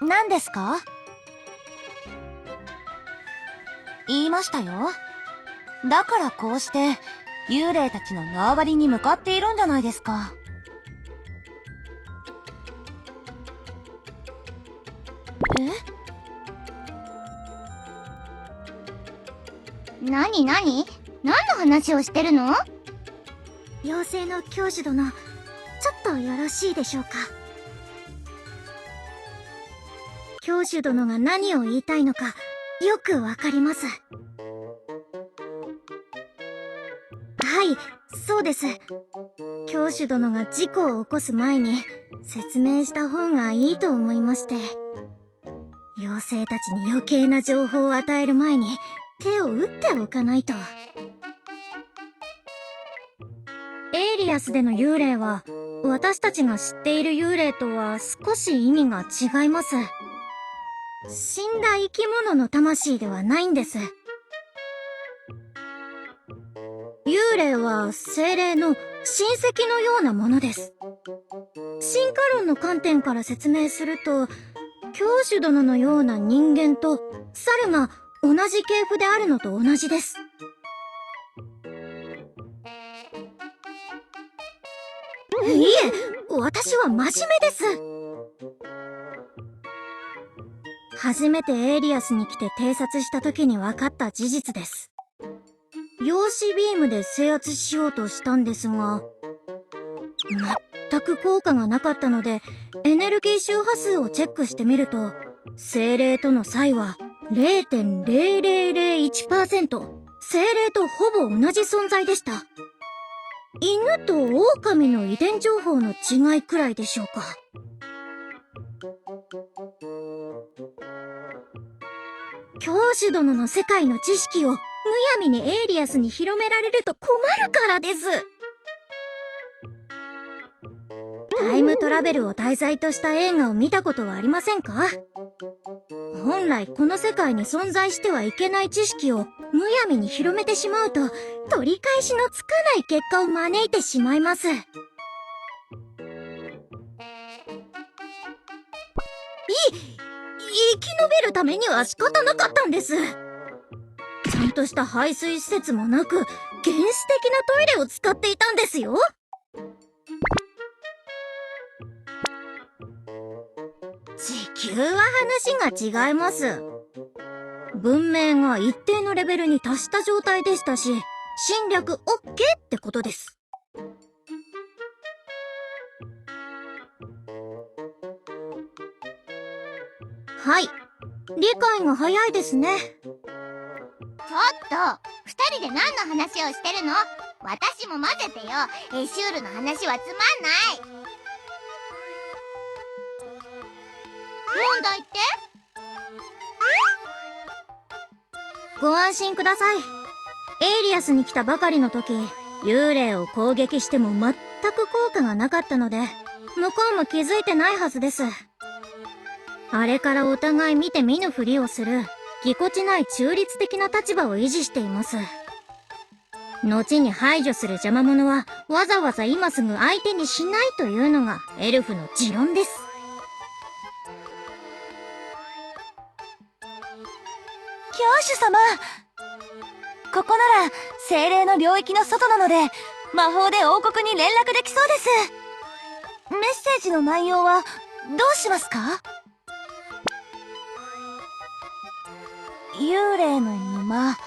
何ですか？言いましたよ。だからこうして幽霊たちの縄張りに向かっているんじゃないですか。なになに？何の話をしてるの？妖精の教授殿、ちょっとよろしいでしょうか。教授殿が何を言いたいのかよくわかります。はい、そうです。教授殿が事故を起こす前に説明した方がいいと思いまして。妖精たちに余計な情報を与える前に手を打っておかないと。エイリアスでの幽霊は私たちが知っている幽霊とは少し意味が違います。死んだ生き物の魂ではないんです。幽霊は精霊の親戚のようなものです。進化論の観点から説明すると、教授殿のような人間と猿が同じ系譜であるのと同じです。いえ、私は真面目です。初めてエイリアスに来て偵察した時に分かった事実です。陽子ビームで制圧しようとしたんですが、全く効果がなかったので、エネルギー周波数をチェックしてみると、精霊との差異は 0.0001%、精霊とほぼ同じ存在でした。犬と狼の遺伝情報の違いくらいでしょうか。教授殿の世界の知識をむやみにエイリアスに広められると困るからです。タイムトラベルを題材とした映画を見たことはありませんか？本来この世界に存在してはいけない知識をむやみに広めてしまうと取り返しのつかない結果を招いてしまいます。生き延びるためには仕方なかったんです。ちゃんとした排水施設もなく原始的なトイレを使っていたんですよ。地球は話が違います。文明が一定のレベルに達した状態でしたし、侵略 OK ってことです。はい、理解が早いですね。ちょっと、二人で何の話をしてるの？私も混ぜてよ。エシュールの話はつまんない。問題って？ご安心ください。エイリアスに来たばかりの時、幽霊を攻撃しても全く効果がなかったので、向こうも気づいてないはずです。あれからお互い見て見ぬふりをする、ぎこちない中立的な立場を維持しています。後に排除する邪魔者は、わざわざ今すぐ相手にしないというのがエルフの持論です。教主様、ここなら精霊の領域の外なので魔法で王国に連絡できそうです。メッセージの内容はどうしますか？幽霊の沼、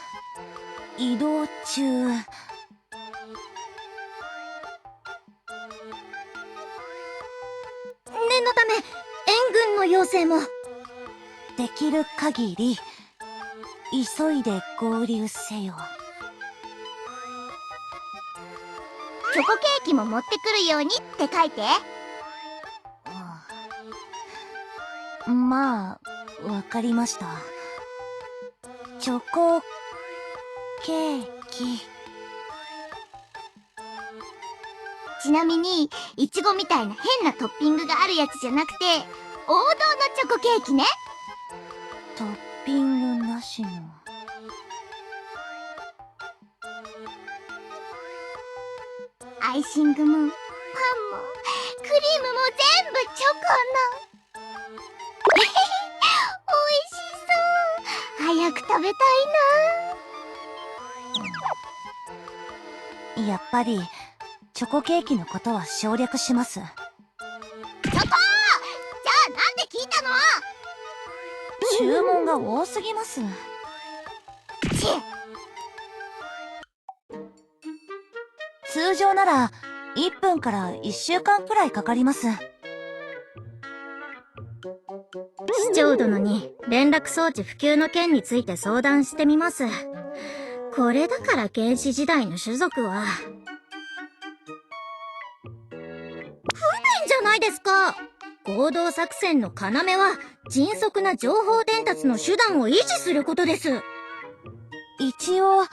移動中。念のため援軍の要請も。できる限り急いで合流せよ。チョコケーキも持ってくるようにって書いて。まあ、わかりました。チョコケーキ。ちなみに、イチゴみたいな変なトッピングがあるやつじゃなくて、王道のチョコケーキね。トッピングなしの。アイシングも、パンも、クリームも全部チョコの。えへへ。食べたいやっぱり、チョコケーキのことは省略します。な。じゃあなんで聞いたの？注文が多すぎます。通常なら、1分から1週間くらいかかります。市長殿に連絡装置普及の件について相談してみます。これだから原始時代の種族は。不便じゃないですか。合同作戦の要は迅速な情報伝達の手段を維持することです。一応、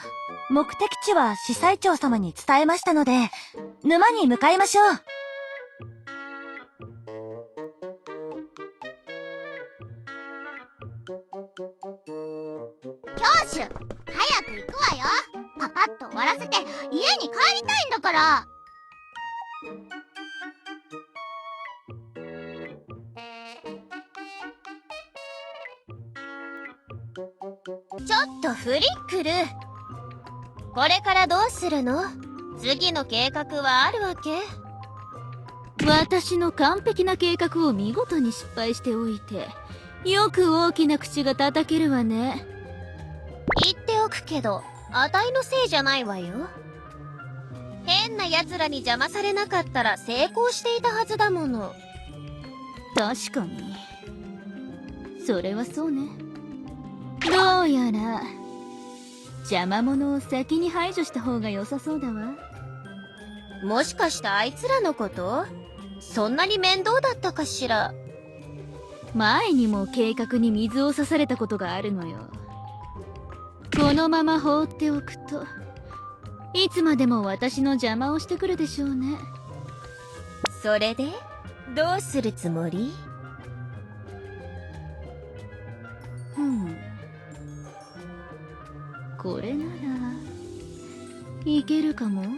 目的地は司祭長様に伝えましたので、沼に向かいましょう。教師、早く行くわよ。パパッと終わらせて家に帰りたいんだから。ちょっとフリックル。これからどうするの？次の計画はあるわけ？私の完璧な計画を見事に失敗しておいて、よく大きな口が叩けるわね。言っておくけど、あたいのせいじゃないわよ。変な奴らに邪魔されなかったら成功していたはずだもの。確かに。それはそうね。どうやら、邪魔者を先に排除した方が良さそうだわ。もしかしてあいつらのこと？そんなに面倒だったかしら。前にも計画に水を差されたことがあるのよ。このまま放っておくと、いつまでも私の邪魔をしてくるでしょうね。それでどうするつもり？これならいけるかも。何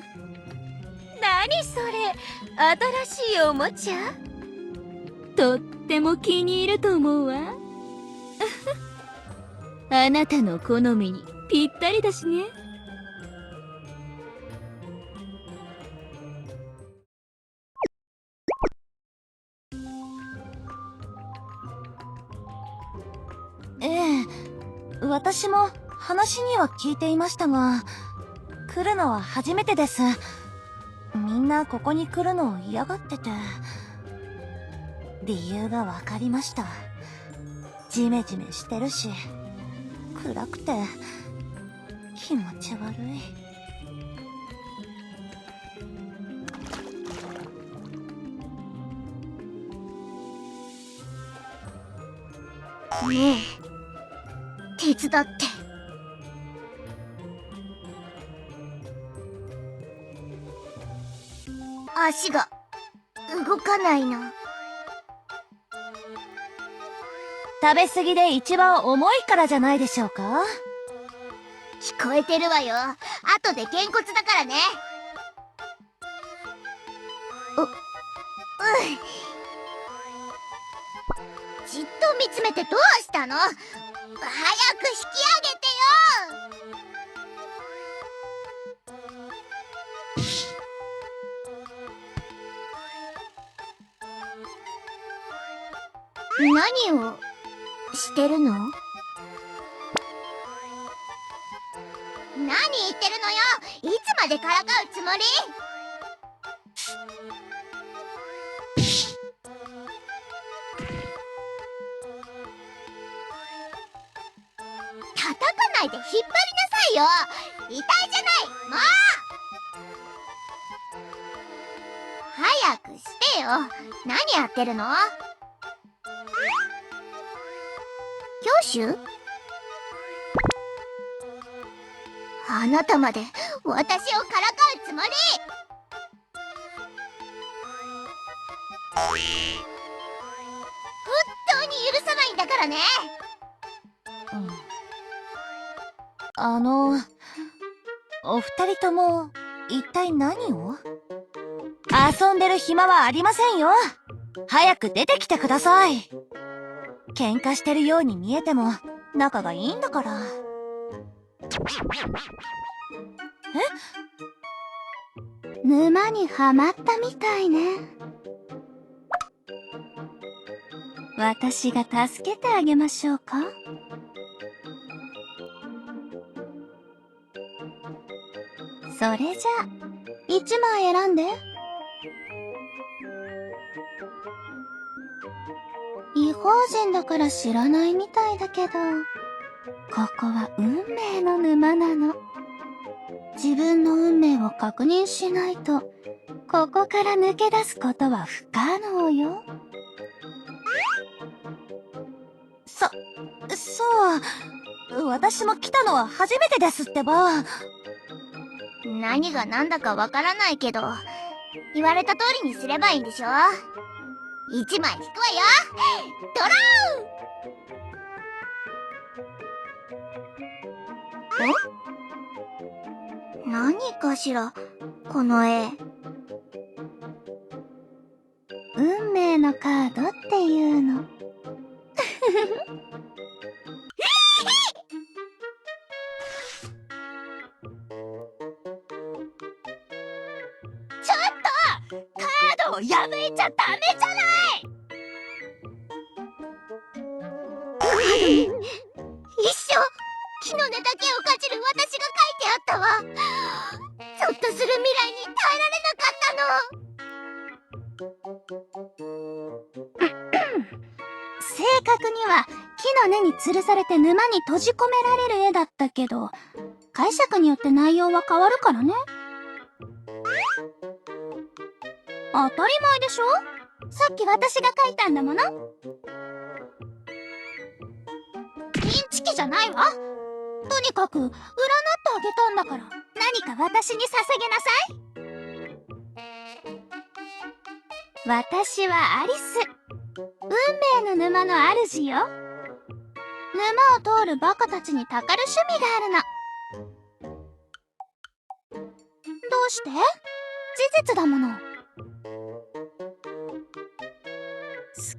それ？新しいおもちゃ？とっても気に入ると思うわ。あなたの好みにぴったりだしね。ええ、私も話には聞いていましたが、来るのは初めてです。みんなここに来るのを嫌がってて。理由がわかりました。ジメジメしてるし、暗くて気持ち悪い。ねえ、手伝って。足が動かないな。食べ過ぎで一番重いからじゃないでしょうか？聞こえてるわよ。後でげんこつだからね。じっと見つめてどうしたの？早く引き上げてよ。何をしてるの？何言ってるのよ。いつまでからかうつもり？叩かないで引っ張りなさいよ。痛いじゃない、もう。早くしてよ。何やってるの？教習？あなたまで私をからかうつもり？本当に許さないんだからね。お二人とも一体何を？遊んでる暇はありませんよ。早く出てきてください。喧嘩してるように見えても仲がいいんだから。沼にはまったみたいね。私が助けてあげましょうか。それじゃあ、1枚選んで。異邦人だから知らないみたいだけど、ここは運命の沼なの。自分の運命を確認しないと、ここから抜け出すことは不可能よ。そう、私も来たのは初めてですってば。何が何だかわからないけど、言われた通りにすればいいんでしょ。1枚引くわよ。ドロー！何かしら、この絵。運命のカードっていうの。カードを破いちゃダメじゃない！一生木の根だけをかじる私が書いてあったわ。ゾッとする未来に耐えられなかったの。正確には木の根に吊るされて沼に閉じ込められる絵だったけど、解釈によって内容は変わるからね。当たり前でしょ？さっき私が書いたんだもの。インチキじゃないわ。とにかく占ってあげたんだから、何か私に捧げなさい。私はアリス。運命の沼の主よ。沼を通るバカたちにたかる趣味があるの。どうして？事実だもの。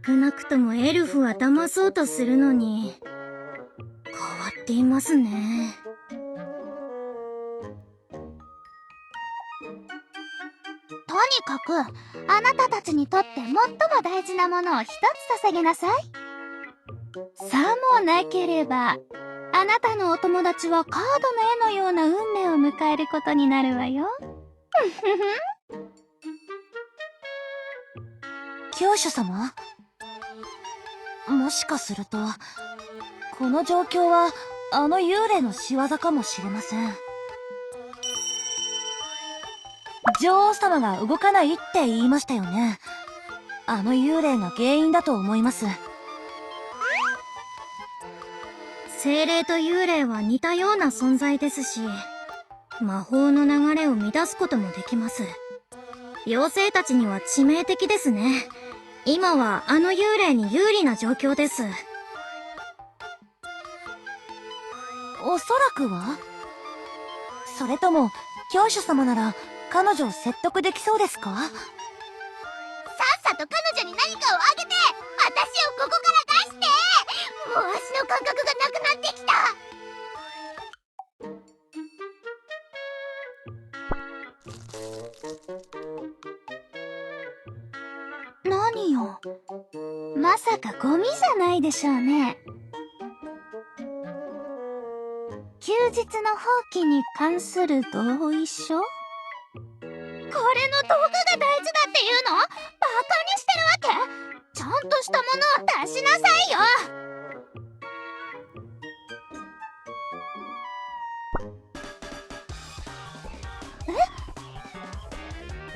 少なくともエルフは騙そうとするのに、変わっていますね。とにかく、あなたたちにとって最も大事なものを一つ捧げなさい。さもなければ、あなたのお友達はカードの絵のような運命を迎えることになるわよ。教主様？もしかすると、この状況はあの幽霊の仕業かもしれません。女王様が動かないって言いましたよね。あの幽霊が原因だと思います。精霊と幽霊は似たような存在ですし、魔法の流れを乱すこともできます。妖精たちには致命的ですね。今はあの幽霊に有利な状況です。おそらくは？それとも、教主様なら彼女を説得できそうですか？さっさと彼女に何かをあげて、私をここから出して！もう足の感覚がなくなってきた！何よ。まさかゴミじゃないでしょうね。休日の放棄に関する同意書？これのどこが大事だっていうの？バカにしてるわけ？ちゃんとしたものを出しなさいよ！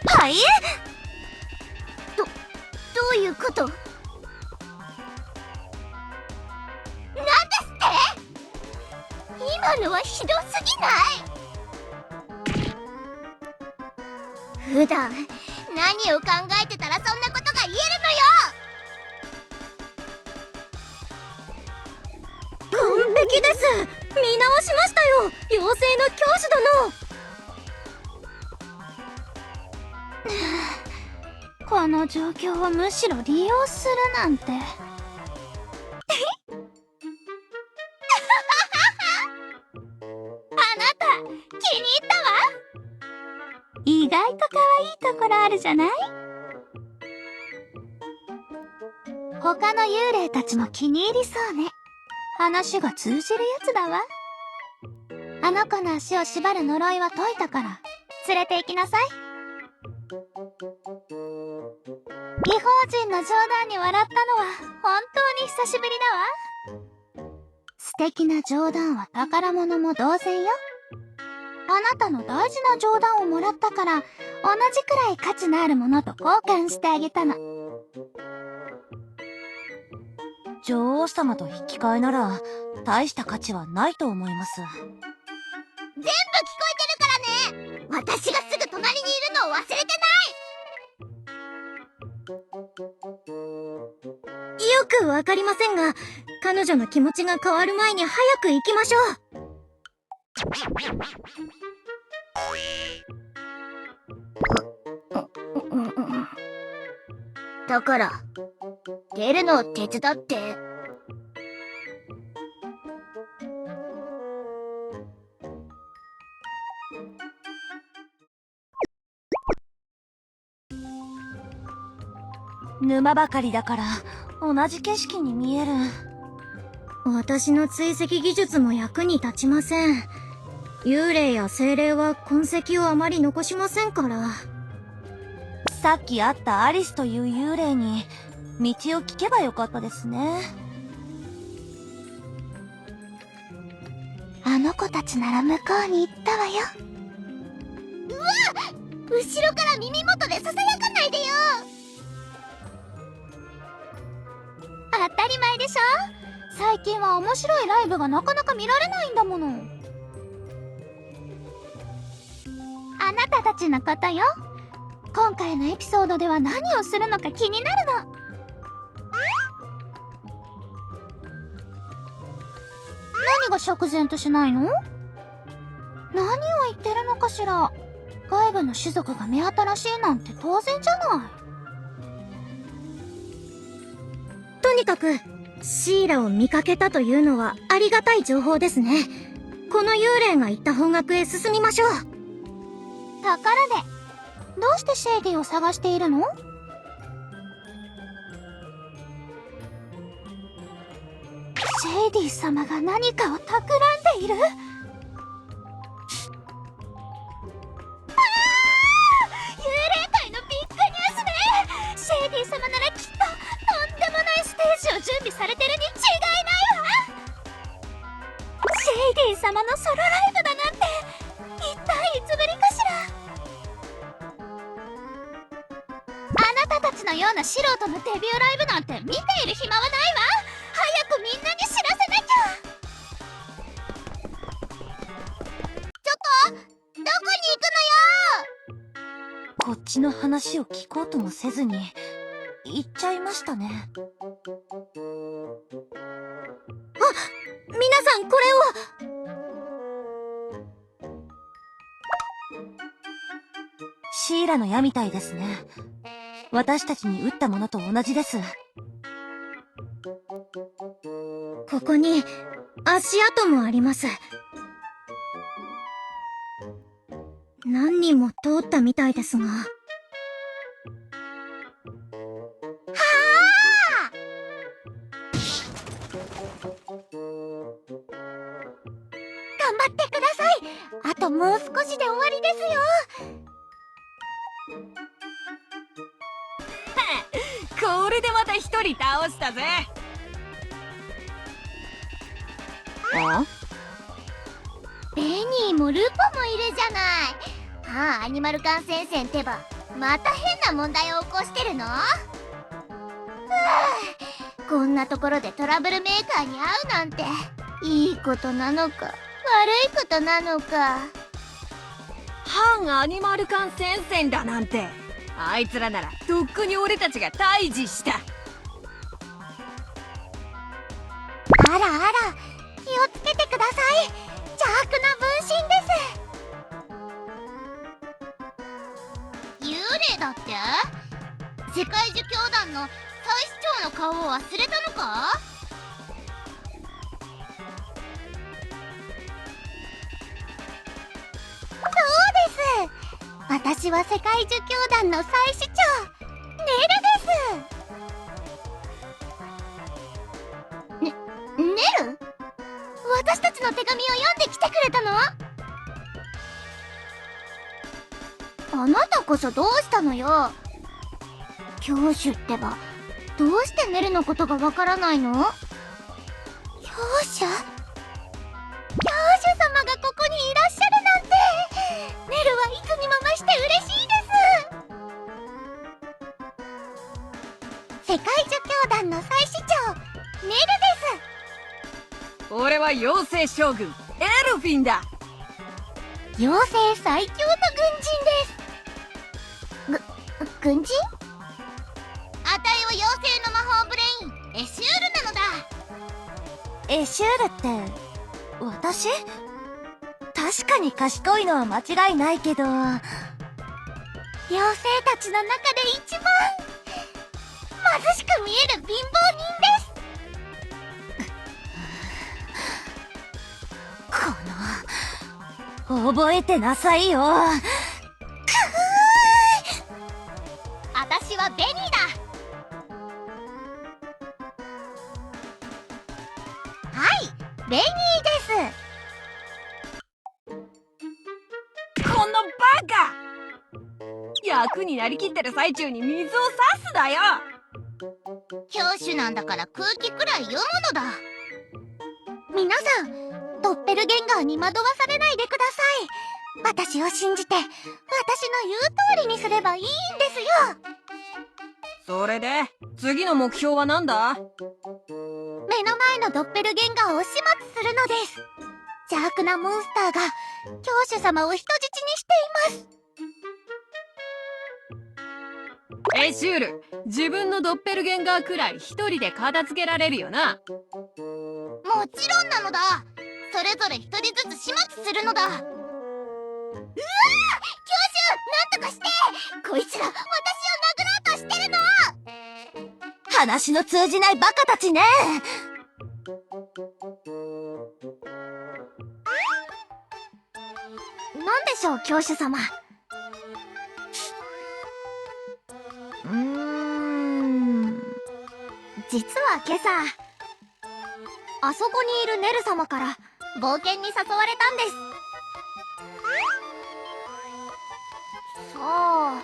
はい？どういうこと？なんですって？今のはひどすぎない？普段何を考えてたらそんなことが言えるのよ！完璧です。見直しましたよ、妖精の教師殿。この状況をむしろ利用するなんて。気に入ったわ。意外と可愛いところあるじゃない？他の幽霊たちも気に入りそうね。話が通じるやつだわ。あの子の足を縛る呪いは解いたから、連れて行きなさい。異邦人の冗談に笑ったのは本当に久しぶりだわ。素敵な冗談は宝物も同然よ。あなたの大事な冗談をもらったから、同じくらい価値のあるものと交換してあげたの。女王様と引き換えなら、大した価値はないと思います。全部聞こえてるからね。私がすぐ隣にいるのを忘れてない。よくわかりませんが、彼女の気持ちが変わる前に早く行きましょう。だから、出るのを手伝って。沼ばかりだから同じ景色に見える。私の追跡技術も役に立ちません。幽霊や精霊は痕跡をあまり残しませんから。さっき会ったアリスという幽霊に道を聞けばよかったですね。あの子たちなら向こうに行ったわよ。うわ！後ろから耳元でささやかないでよ。当たり前でしょ。最近は面白いライブがなかなか見られないんだもの。あなたたちのことよ。今回のエピソードでは何をするのか気になるの。何が釈然としないの？何を言ってるのかしら。外部の種族が目新しいなんて当然じゃない。とにかく、シーラを見かけたというのはありがたい情報ですね。この幽霊が言った方角へ進みましょう。ところで、どうしてシェイディを探しているの？シェイディ様が何かを企んでいる？幽霊界のビッグニュースね。シェイディ様ならきっととんでもないステージを準備されてるに違いないわ。シェイディ様のソロライブだなんて、一体いつぶりかしら。あなたたちのような素人のデビューライブなんて見ている暇はないわ。早くみんなに知らせなきゃ。ちょっと、どこに行くのよ。こっちの話を聞こうともせずに行っちゃいましたね。皆さんこれを。シーラの矢みたいですね。私たちに撃ったものと同じです。ここに足跡もあります。何人も通ったみたいですが。頑張ってください。あともう少しで終わりですよ。これでまた一人倒したぜ。ベニーもルポもいるじゃない。ああ、アニマル感染線ってば、また変な問題を起こしてるの？こんなところでトラブルメーカーに会うなんて、いいことなのか、悪いことなのか。反アニマル感染線だなんて、あいつらならとっくに俺たちが退治した。あらあら、気をつけてください。邪悪な分身です。幽霊だって？世界樹教団の再市長の顔を忘れたのか？私は世界儒教団の祭司長ネルです。ネル？私たちの手紙を読んできてくれたの？あなたこそどうしたのよ。教主ってば、どうしてネルのことがわからないの？教主？教主様がここにいらっしゃるなんて、ネルはいつにも増して嬉しいです。世界儒教団の祭司長ネルです。俺は妖精将軍エルフィンだ。妖精最強の軍人です。軍人？あたいは妖精の魔法ブレインエシュールなのだ。エシュールって私？確かに賢いのは間違いないけど、妖精たちの中で一番貧しく見える貧乏人です。覚えてなさいよ。私はベニーだ。はい、ベニーです。このバカ！役になりきってる最中に水を差すだよ。教主なんだから空気くらい読むのだ。皆さん、ドッペルゲンガーに惑わされないでください。私を信じて、私の言う通りにすればいいんですよ。それで次の目標は何だ？目の前のドッペルゲンガーを始末するのです。邪悪なモンスターが教主様を人質にしています。エシュール、自分のドッペルゲンガーくらい一人で片付けられるよな。もちろんなのだ。それぞれ一人ずつ始末するのだ。うわー！教主、なんとかして！こいつら私を殴ろうとしてるの！話の通じないバカたちね。なんでしょう、教主様。実は今朝、あそこにいるネル様から冒険に誘われたんです。さあ、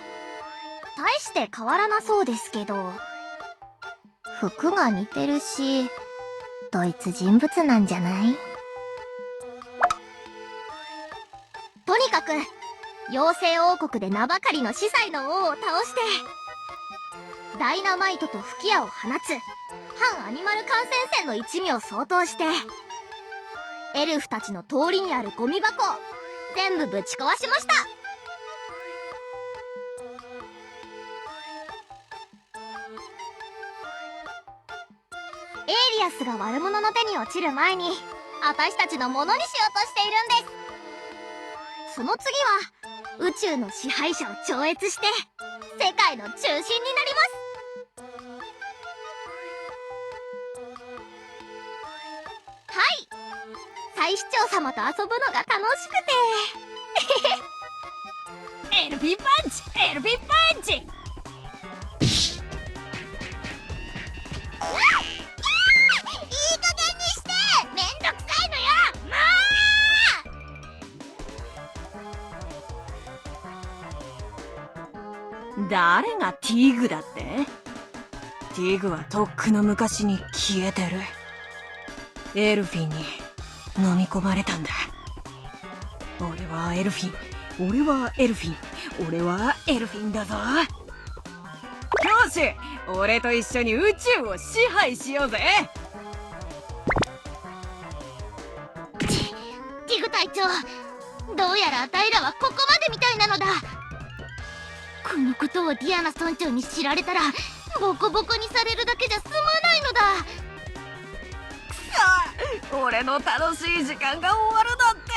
大して変わらなそうですけど、服が似てるし、ドイツ人物なんじゃない？とにかく、妖精王国で名ばかりの司祭の王を倒して、ダイナマイトと吹き矢を放つ反アニマル感染戦の一味を掃討して、エルフたちの通りにあるゴミ箱を全部ぶち壊しました。エイリアスが悪者の手に落ちる前に私たちのものにしようとしているんです。その次は宇宙の支配者を超越して世界の中心になります。はい、祭司長様と遊ぶのが楽しくてエルフィンパンチ！エルフィンパンチ！いい加減にして！めんどくさいのよ！もう！誰がティーグだって？ティーグはとっくの昔に消えてる。エルフィンに飲み込まれたんだ。俺はエルフィン。俺はエルフィン。俺はエルフィンだぞ。教師、俺と一緒に宇宙を支配しようぜ。ティグ隊長、どうやらあたいらはここまでみたいなのだ。このことをディアナ村長に知られたらボコボコにされるだけじゃ済まないのだ。俺の楽しい時間が終わるなんて。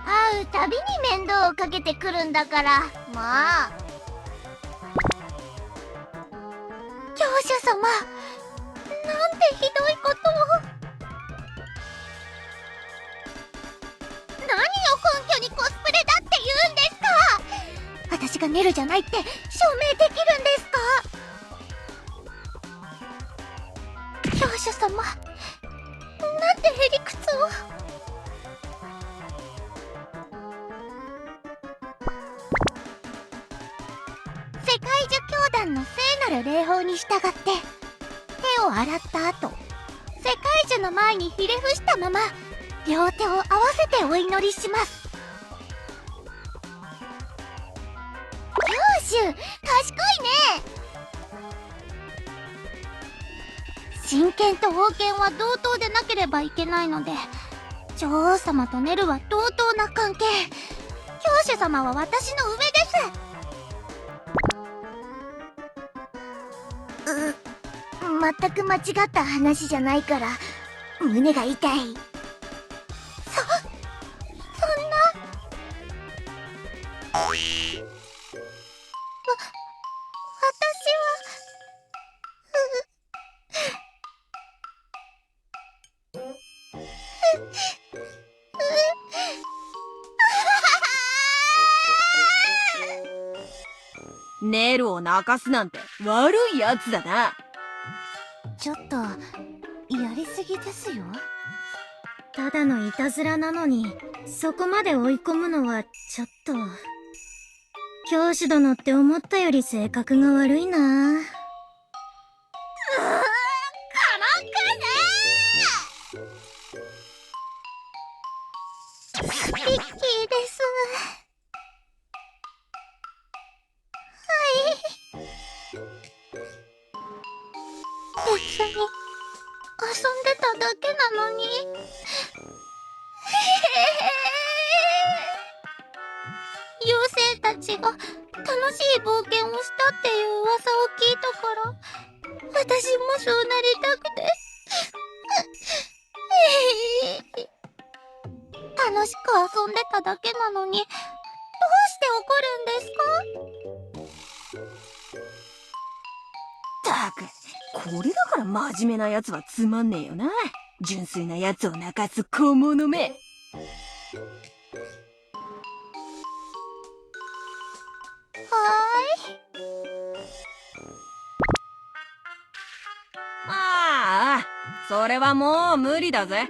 会うたびに面倒をかけてくるんだから、まあ。教主様、なんてひどいことを。何を根拠にコスプレだって言うんですか？私がネルじゃないって証明できるんですか？教主様、なんでへりくつを。世界樹教団の聖なる礼法に従って手を洗った後、世界樹の前にひれ伏したまま両手を合わせてお祈りします。教主、賢いね。真剣と王権は同等でなければいけないので、女王様とネルは同等な関係。教主様は私の上です。全く間違った話じゃないから胸が痛い。そんな。私ネルを泣かすなんて悪いやつだな。ちょっとやりすぎですよ。ただのいたずらなのに、そこまで追い込むのはちょっと。教師殿って思ったより性格が悪いな。ピッキーです。別に遊んでただけなのに。妖精たちが楽しい冒険をしたっていう噂を聞いたから、私もそうなりたくて。楽しく遊んでただけなのに、どうして怒るんですか？ったく、これだから真面目なやつはつまんねえよな。純粋なやつを泣かす小物め。ああ、それはもう無理だぜ。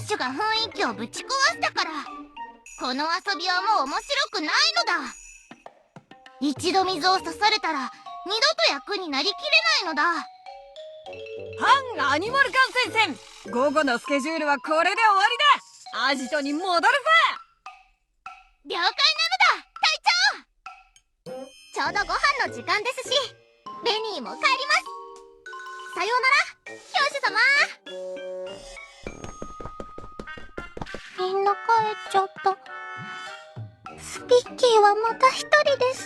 教主が雰囲気をぶち壊したから、この遊びはもう面白くないのだ。一度水を刺されたら二度と役になりきれないのだ。反アニマル観戦戦、午後のスケジュールはこれで終わりだ。アジトに戻るぜ。了解なのだ、隊長。ちょうどご飯の時間ですし、ベニーも帰ります。さようなら、教主様。みんな帰っちゃった。スピッキーはまた一人です。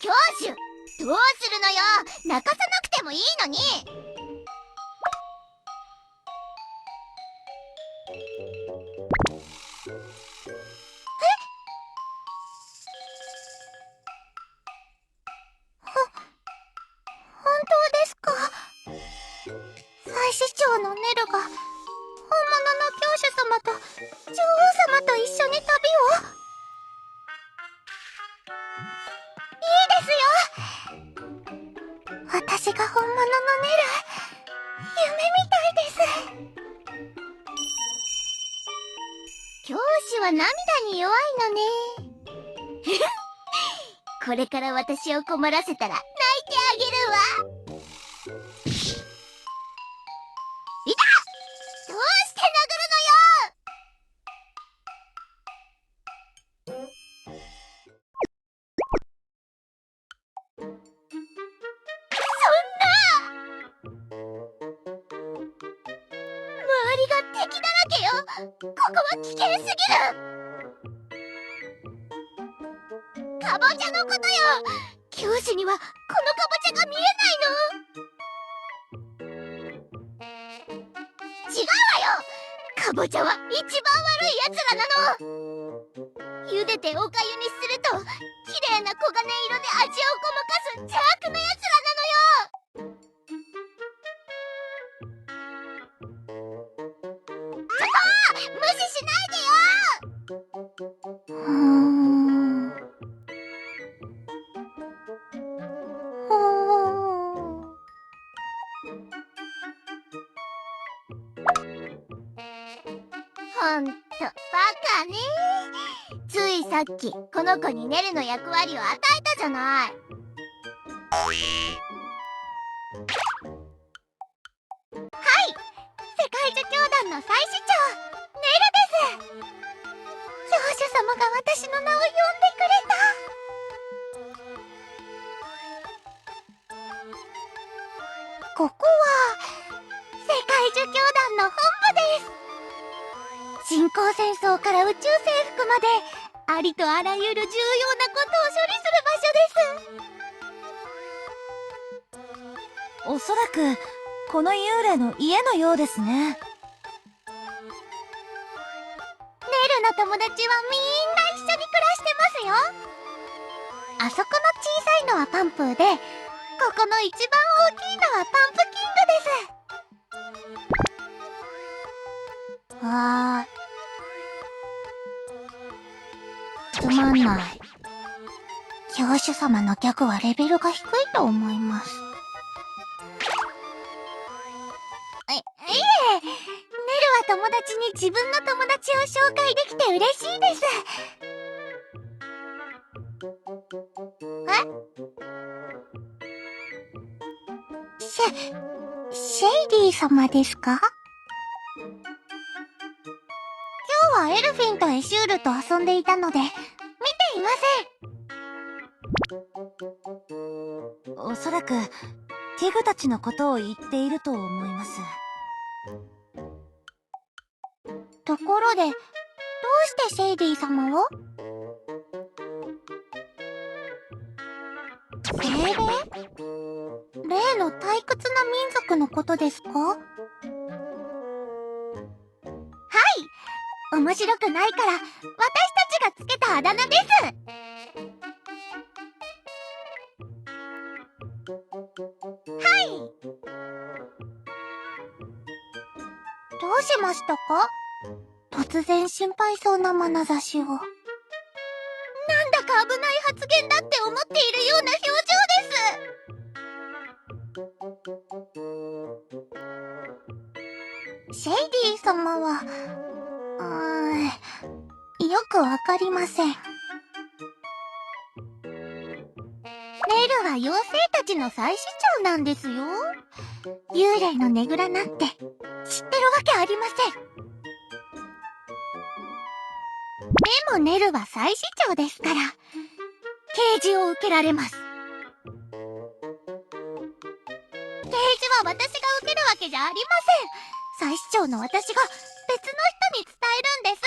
教主、どうするのよ。泣かさなくてもいいのに。本当ですか？祭司長のネルが本物の教主様と女王様と一緒に旅を。いいですよ。私が本物のネル、夢みたいです。教師は涙に弱いのね。これから私を困らせたら泣いてあげるわ。いた！どうして殴るのよ！周りが敵だらけよ。ここは危険すぎる。カボチャのことよ。教師にはこのカボチャが見えないの？違うわよ。カボチャは一番悪い奴らなの。茹でておかゆにすると綺麗な黄金色で味をごまかす邪悪な奴らなのよ。しないでよ。ほんと、バカね。ついさっき、この子にネルの役割を与えたじゃない。はい、世界樹教団の再市長、ネルです。教主様が私の名を呼んでくれた。ここは、世界樹教団の本部です。新興戦争から宇宙征服まで、ありとあらゆる重要なことを処理する場所です。おそらく、この幽霊の家のようですね。ネルの友達はみんな一緒に暮らしてますよ。あそこの小さいのはパンプーで、ここの一番大きいのはパンプキングです。つまんない。教主様のギャグはレベルが低いと思います。いえ、ネルは友達に自分の友達を紹介できて嬉しいです。シェイディ様ですか？今日はエルフィンとエシュールと遊んでいたので、見ていません。おそらく、ティグたちのことを言っていると思います。ところで、どうしてシェイディ様を？精霊？例の退屈な民族のことですか？はい、面白くないから、私たちがつけたあだ名です。はい。どうしましたか？突然心配そうな眼差しを。なんだか危ない発言だって思っているような表情です。シェイディ様は、よくわかりません。ネルは妖精たちの再市長なんですよ。幽霊のねぐらなんて知ってるわけありません。でもネルは再市長ですから、啓示を受けられます。啓示は私が受けるわけじゃありません。再市長の私が別の人に伝えるんです。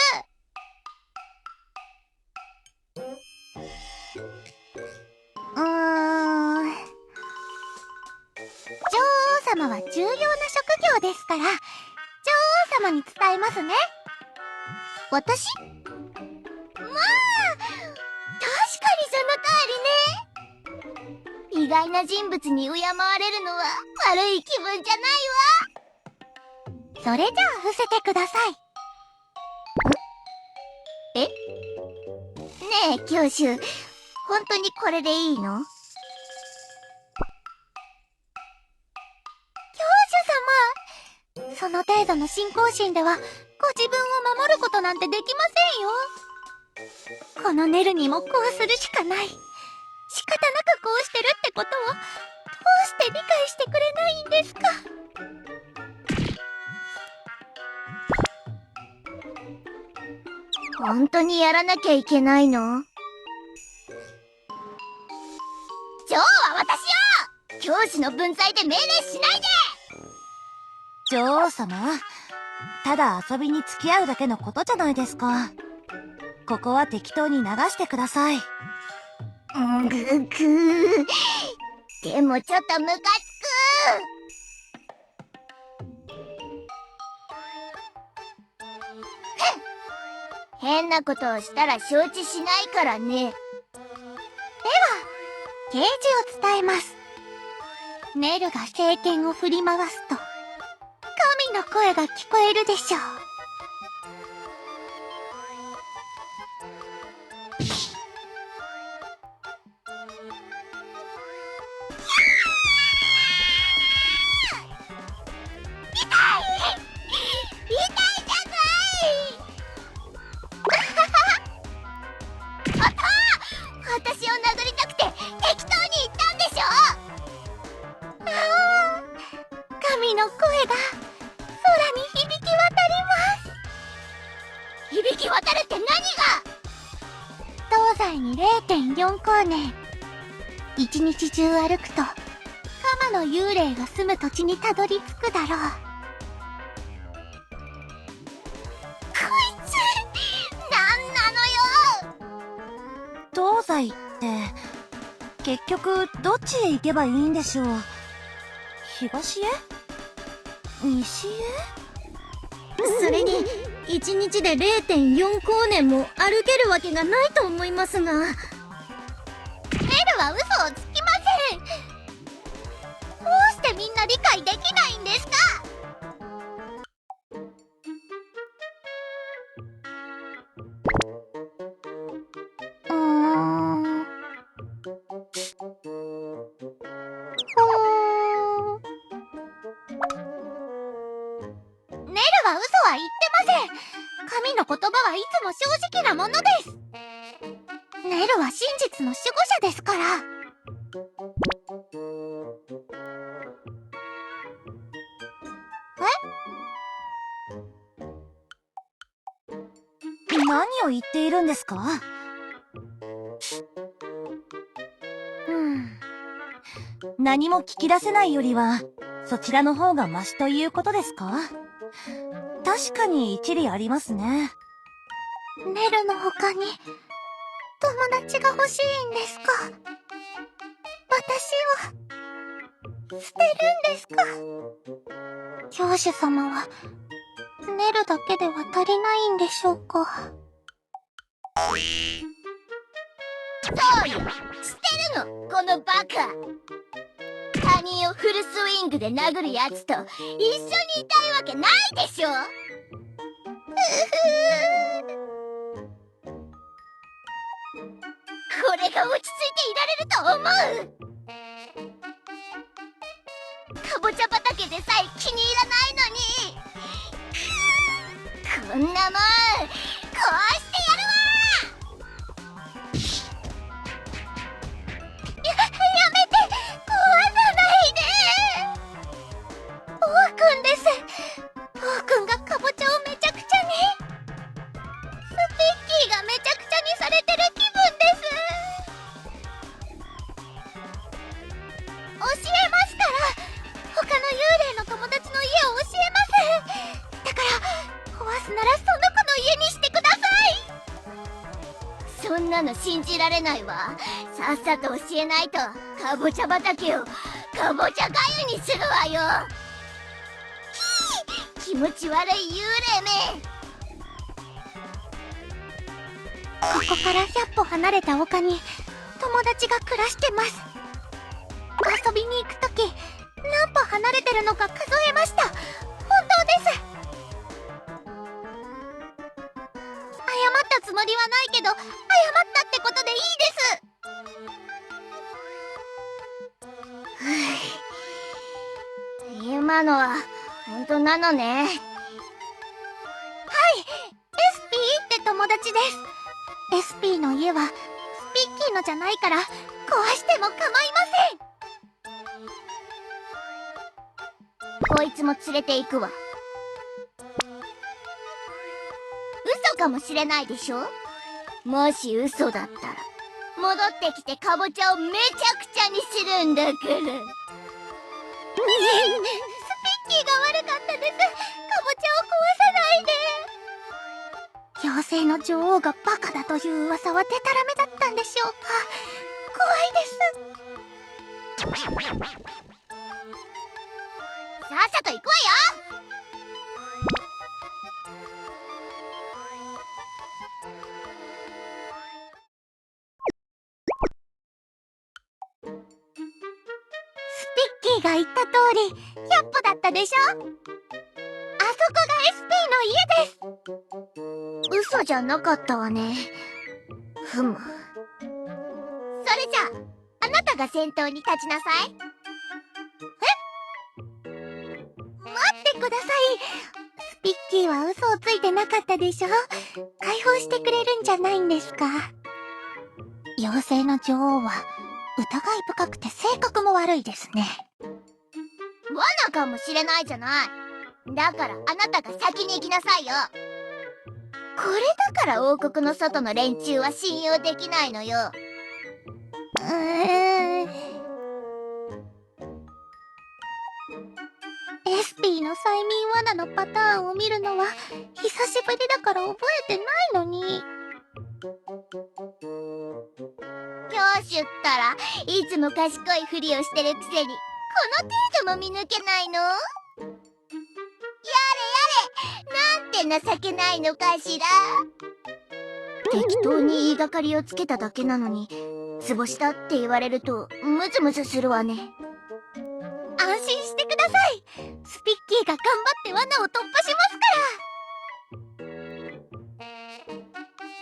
女王様は重要な職業ですから、女王様に伝えますね。私？まあ、確かにその通りね。意外な人物に敬われるのは悪い気分じゃないわ。それじゃあ伏せてください。ねえ、教主、本当にこれでいいの？教主様、その程度の信仰心ではご自分を守ることなんてできませんよ。このネルにもこうするしかない。仕方なくこうしてるってことをどうして理解してくれないんですか？本当にやらなきゃいけないの？女王は私よ！教師の分際で命令しないで！女王様、ただ遊びに付き合うだけのことじゃないですか。ここは適当に流してください。でもちょっとムカつく。変なことをしたら承知しないからね。では、啓示を伝えます。ネルが聖剣を振り回すと、神の声が聞こえるでしょう。神の声が空に響き渡ります。響き渡るって何が？東西に 0.4 光年。一日中歩くと、カマの幽霊が住む土地にたどり着くだろう。こいつ、なんなのよ。東西って、結局どっちへ行けばいいんでしょう。東へ？西へ？それに、1日で 0.4 光年も歩けるわけがないと思いますが。メルは嘘をつきません。どうしてみんな理解できないんですか？ネルは嘘は言ってません。神の言葉はいつも正直なものです。ネルは真実の守護者ですから。何を言っているんですか？何も聞き出せないよりは、そちらの方がマシということですか？確かに一理ありますね。ネルの他に友達が欲しいんですか？私を捨てるんですか？教主様はネルだけでは足りないんでしょうか？そうよ、捨てるの、このバカ。他人をフルスイングで殴るやつと一緒にいたいわけないでしょ。これが落ち着いていられると思う？かぼちゃ畑でさえ気に入らないのに、こんなもん、こうしてやるわ。やめて、壊さないで。オーくんです。オーくんがかぼちゃをめちゃくちゃに。スピッキーがめちゃくちゃにされてる気分です。教えますから。他の幽霊の友達の家を教えます。だから壊すならその子の家にしてください。そんなの信じられないわ。さっさと教えないとかぼちゃ畑をかぼちゃがゆにするわよ。気持ち悪い幽霊め。ここから100歩離れた丘に友達が暮らしてます。遊びに行くとき何歩離れてるのか数えました。本当です。謝ったつもりはないけど、謝ったってことでいいです。今のは本当なのね。はい、エスピーって友達です。エスピーの家はスピッキーのじゃないから壊しても構いません。こいつも連れて行くわ。嘘かもしれないでしょ？もし嘘だったら戻ってきてかぼちゃをめちゃくちゃにするんだから。スピッキーが悪かったです。かぼちゃを壊さないで。妖精の女王がバカだという噂はデタラメだったんでしょうか？怖いです。さっさと行くわよ。スピッキーが言った通り100歩だったでしょ？あそこが SP の家です。嘘じゃなかったわね。ふむ。それじゃあ、あなたが先頭に立ちなさい。待ってください。スピッキーは嘘をついてなかったでしょ？解放してくれるんじゃないんですか？妖精の女王は疑い深くて性格も悪いですね。罠かもしれないじゃない。だからあなたが先に行きなさいよ。これだから王国の外の連中は信用できないのよ。エスピーの催眠罠のパターンを見るのは久しぶりだから覚えてないのに。教師ったらいつも賢いふりをしてるくせにこの程度も見抜けないの？やれやれ、なんて情けないのかしら。適当に言いがかりをつけただけなのに図星だって言われるとムズムズするわね。安心してください。スピッキーが頑張って罠を突破しますか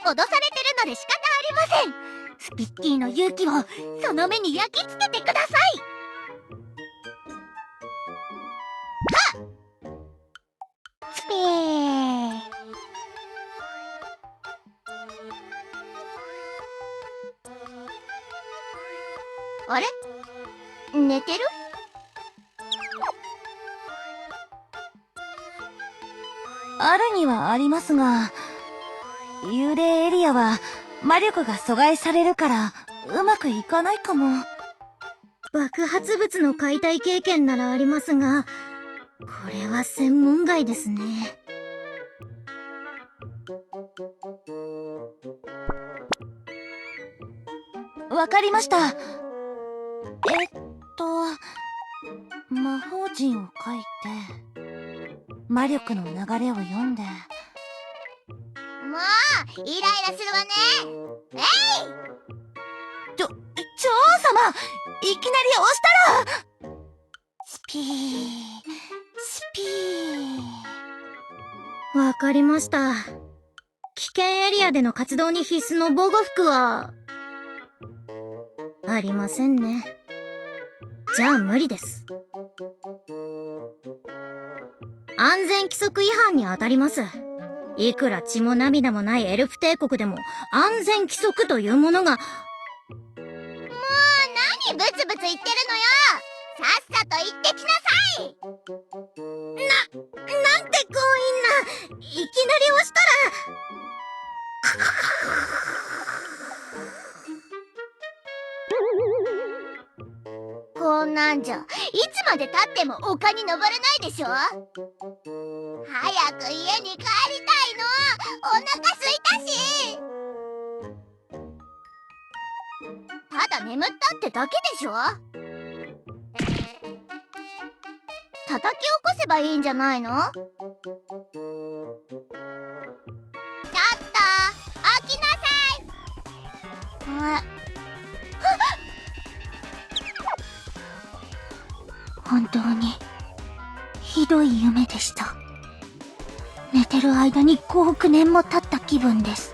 ら。脅されてるので仕方ありません。スピッキーの勇気をその目に焼き付けてください。はっ！スピー。あれ？寝てる？あるにはありますが、幽霊エリアは魔力が阻害されるからうまくいかないかも。爆発物の解体経験ならありますが、これは専門外ですね。わかりました。魔法陣を書いて、魔力の流れを読んで。もうイライラするわね。女王様、いきなり押したら。スピー。わかりました。危険エリアでの活動に必須の防護服はありませんね。じゃあ無理です。安全規則違反に当たります。いくら血も涙もないエルフ帝国でも安全規則というものが。もう何ブツブツ言ってるのよ。さっさと行ってきなさい。なんて強引な。いきなり押したら。こんなんじゃいつまで経っても丘に登れないでしょ。早く家に帰りたいの。お腹すいたし。ただ眠ったってだけでしょ。叩き起こせばいいんじゃないの？ちょっと起きなさい。本当にひどい夢でした。寝てる間に5億年も経った気分です。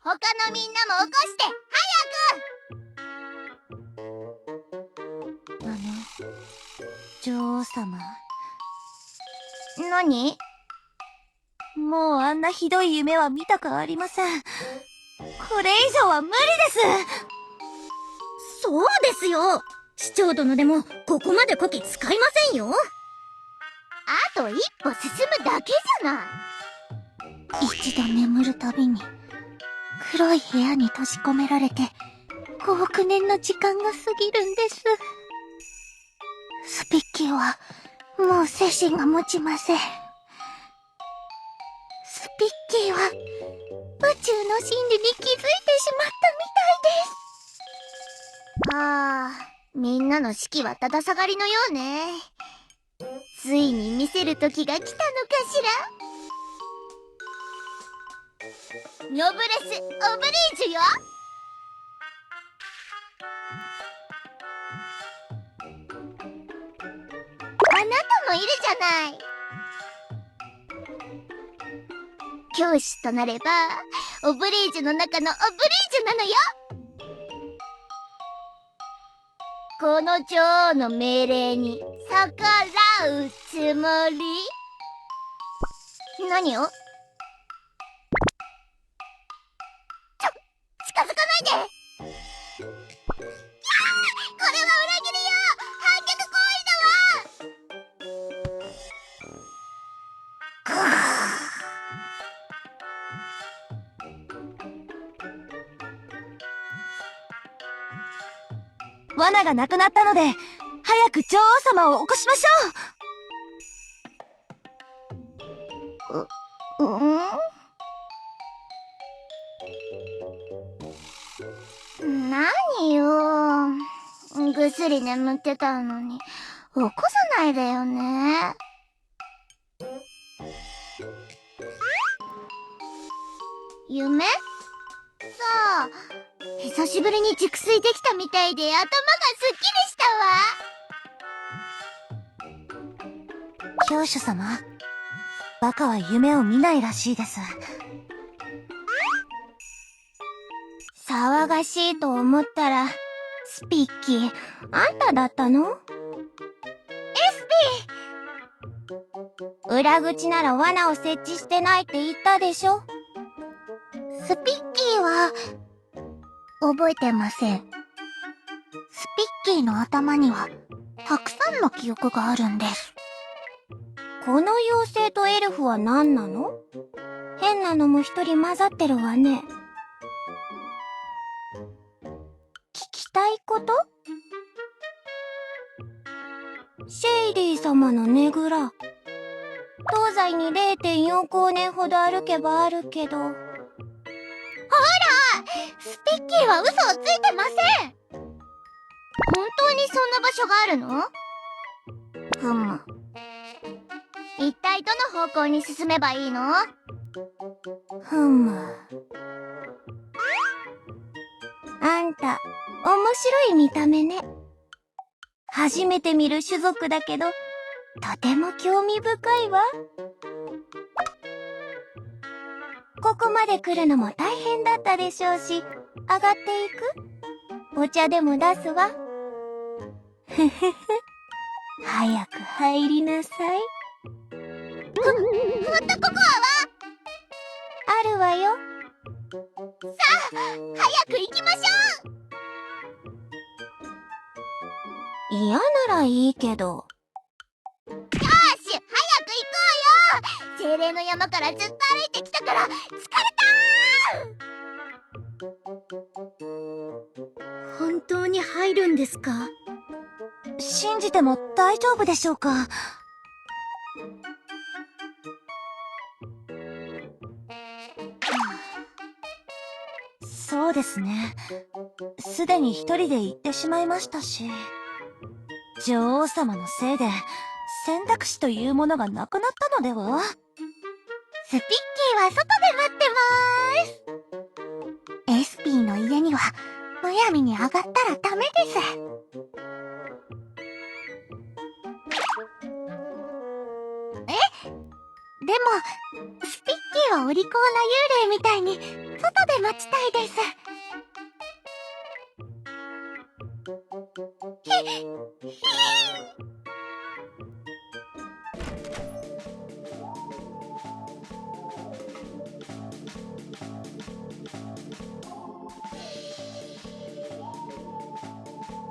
他のみんなも起こして女王様。何？もうあんなひどい夢は見たくありません。これ以上は無理です。そうですよ。市長殿でもここまでこき使いませんよ。あと一歩進むだけじゃない。一度眠るたびに黒い部屋に閉じ込められて5億年の時間が過ぎるんです。スピッキーはもう精神が持ちません。スピッキーは宇宙の真理に気づいてしまったみたいです。ああ、みんなの士気はだだ下がりのようね。ついに見せる時が来たのかしら。ノブレス・オブリージュよ。あなたもいるじゃない。教師となればオブリージュの中のオブリージュなのよ。この女王の命令に逆らうつもり？何を？近づかないで。これは裏切りよ。罠がなくなったので、早く女王様を起こしましょ何よ。ぐっすり眠ってたのに、起こさないでよね。夢？さあ、久しぶりに熟睡できたみたいで頭がすっきりしたわ。う。教主様、バカは夢を見ないらしいです。騒がしいと思ったら、スピッキー、あんただったの？エスピー！裏口なら罠を設置してないって言ったでしょ？スピッキーは、覚えてません。スピッキーの頭には、たくさんの記憶があるんです。この妖精とエルフは何なの？変なのも一人混ざってるわね。聞きたいこと？シェイリー様のねぐら。東西に 0.4 光年ほど歩けばあるけど。ほら！スピッキーは嘘をついてません！本当にそんな場所があるの？ふむ。一体どの方向に進めばいいの？ふむ。あんた、面白い見た目ね。初めて見る種族だけど、とても興味深いわ。ここまで来るのも大変だったでしょうし、上がっていく？お茶でも出すわ。ふふふ。早く入りなさい。ホットココアは？あるわよ。さあ、早く行きましょう！嫌ならいいけど。よーし、早く行こうよ！精霊の山からずっと歩いてきたから、疲れた！本当に入るんですか？信じても大丈夫でしょうか？そうですね。すでに一人で行ってしまいましたし、女王様のせいで選択肢というものがなくなったのでは？スピッキーは外で待ってまーす。エスピーの家には、むやみに上がったらダメです。でも、スピッキーはお利口な幽霊みたいに、外で待ちたいです。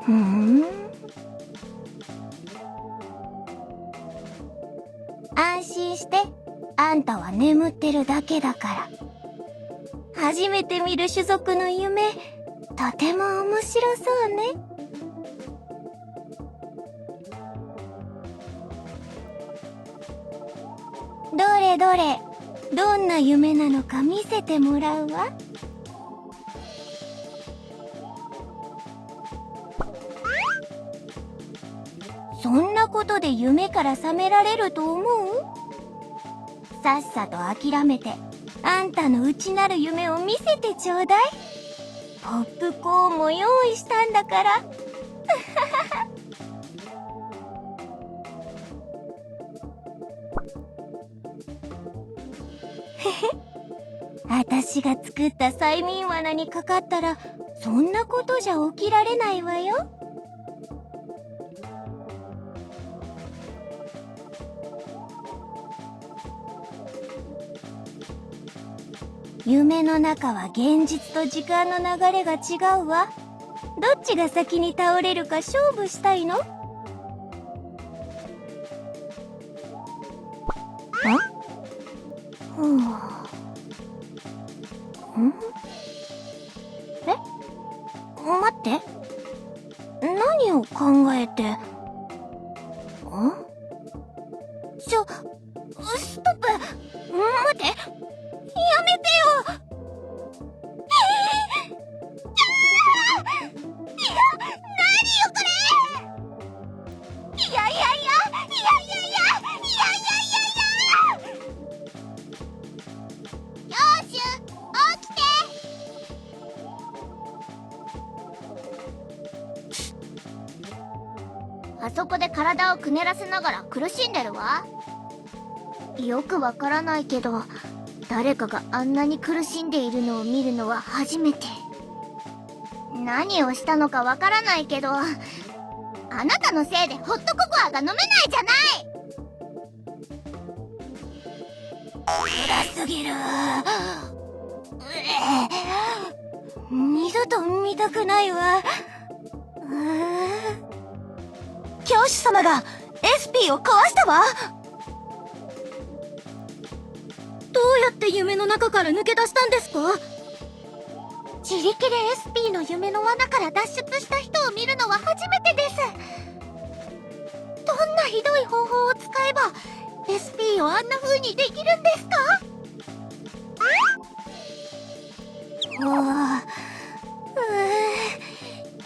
ふーん。安心して、あんたは眠ってるだけだから。初めて見る種族の夢、とても面白そうね。どれどれ、どんな夢なのか見せてもらうわ。そんなことで夢から覚められると思う？さっさと諦めて、あんたの内なる夢を見せてちょうだい。ポップコーンも用意したんだから。私が作った催眠罠にかかったら、そんなことじゃ起きられないわよ。夢の中は現実と時間の流れが違うわ。どっちが先に倒れるか勝負したいの？待って。何ストップ。待って。やめてよ。あそこで体をくねらせながら苦しんでるわ。よくわからないけど、誰かがあんなに苦しんでいるのを見るのは初めて。何をしたのかわからないけど、あなたのせいでホットココアが飲めないじゃない。辛すぎる。二度と見たくないわ。教師様が SP を壊したわ。どうやって夢の中から抜け出したんですか？自力で SP の夢の罠から脱出した人を見るのは初めてです。どんなひどい方法を使えば SP をあんな風にできるんですか？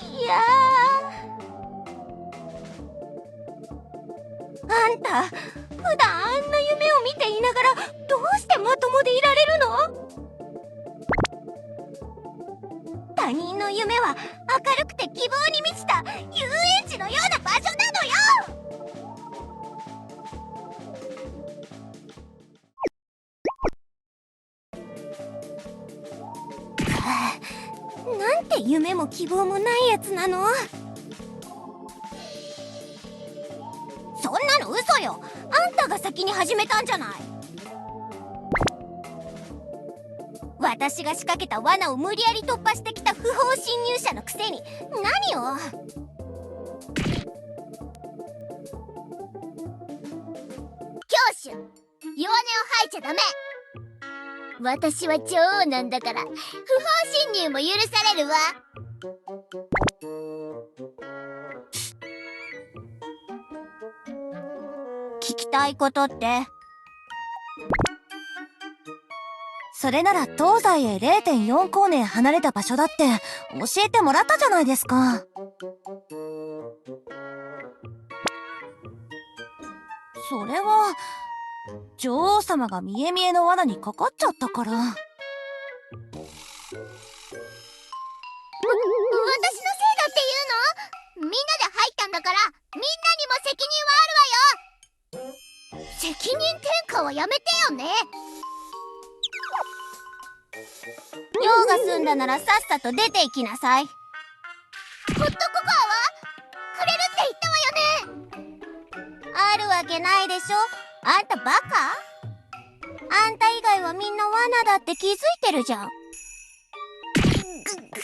いやあんた、普段あんな夢を見ていながらどうしてまともでいられるの？他人の夢は明るくて希望に満ちた遊園地のような場所なのよ。なんて夢も希望もないやつなの？そんなの嘘よ。あんたが先に始めたんじゃない。私が仕掛けた罠を無理やり突破してきた不法侵入者のくせに何を。教師、弱音を吐いちゃダメ。私は女王なんだから不法侵入も許されるわ。聞きたいことって？それなら東西へ 0.4 光年離れた場所だって教えてもらったじゃないですか。それは女王様が見え見えの罠にかかっちゃったから。私のせいだって言うの？みんなで入ったんだからみんなにも責任はあるわよ。責任転嫁はやめてよね。用が済んだならさっさと出て行きなさい。ホットココアはくれるって言ったわよね。あるわけないでしょ。あんたバカ？あんた以外はみんな罠だって気づいてるじゃん。また幽霊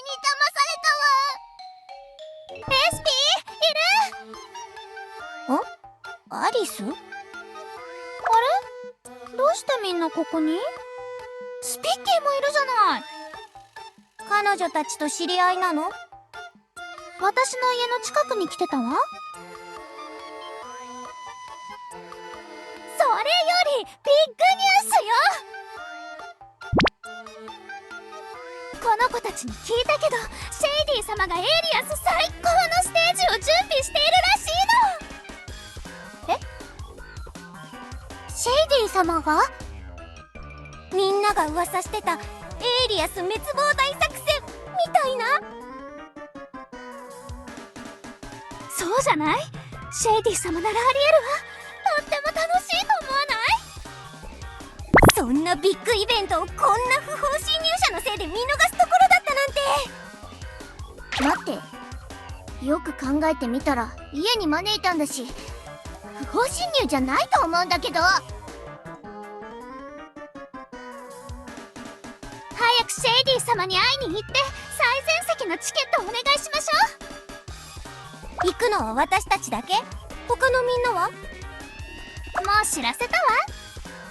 に騙されたわ。レシピいる？アリス？どうしてみんなここに？スピッキーもいるじゃない。彼女たちと知り合いなの？私の家の近くに来てたわ。それよりビッグニュースよ。この子たちに聞いたけど、シェイディ様がエイリアス最高のステージを準備しているらしいの。シェイディ様が？みんなが噂してたエイリアス滅亡大作戦みたいな？そうじゃない？シェイディ様ならありえるわ。とっても楽しいと思わない？そんなビッグイベントをこんな不法侵入者のせいで見逃すところだったなんて。待って、よく考えてみたら家に招いたんだし、不法侵入じゃないと思うんだけど。早くシェイディ様に会いに行って最前席のチケットお願いしましょ行くのは私たちだけ？他のみんなは？う。もう知らせたわ。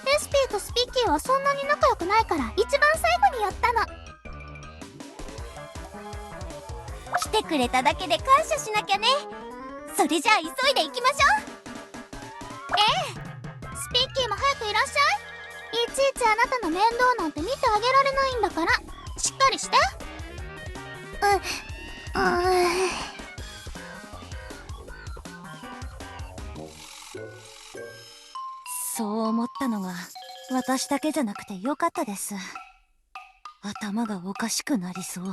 レスピーとスピッキーはそんなに仲良くないから一番最後にやったの。来てくれただけで感謝しなきゃね。それじゃあ急いで行きましょう。スピッキーも早くいらっしゃい。いちいちあなたの面倒なんて見てあげられないんだから、しっかりして。そう思ったのが私だけじゃなくてよかったです。頭がおかしくなりそう。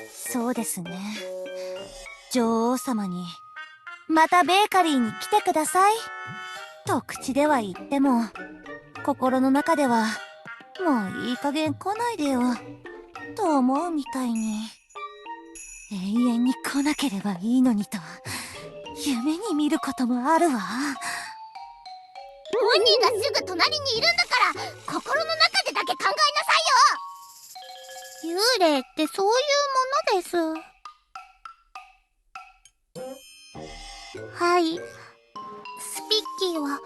そうですね。女王様にまたベーカリーに来てくださいと口では言っても、心の中ではもういい加減来ないでよと思うみたいに、永遠に来なければいいのにと夢に見ることもあるわ。本人がすぐ隣にいるんだから、心の中でだけ考えなさいよ。幽霊ってそういうものです。はい。スピッキーは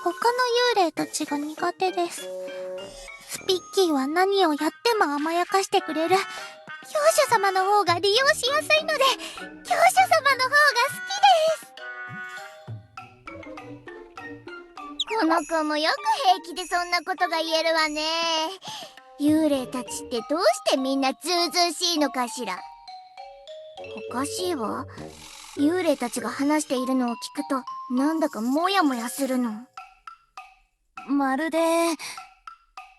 他の幽霊たちが苦手です。スピッキーは何をやっても甘やかしてくれる教主様の方が利用しやすいので、教主様の方が好きです。この子もよく平気でそんなことが言えるわね。幽霊たちってどうしてみんなずうずうしいのかしら。おかしいわ。幽霊たちが話しているのを聞くとなんだかモヤモヤするの。まるで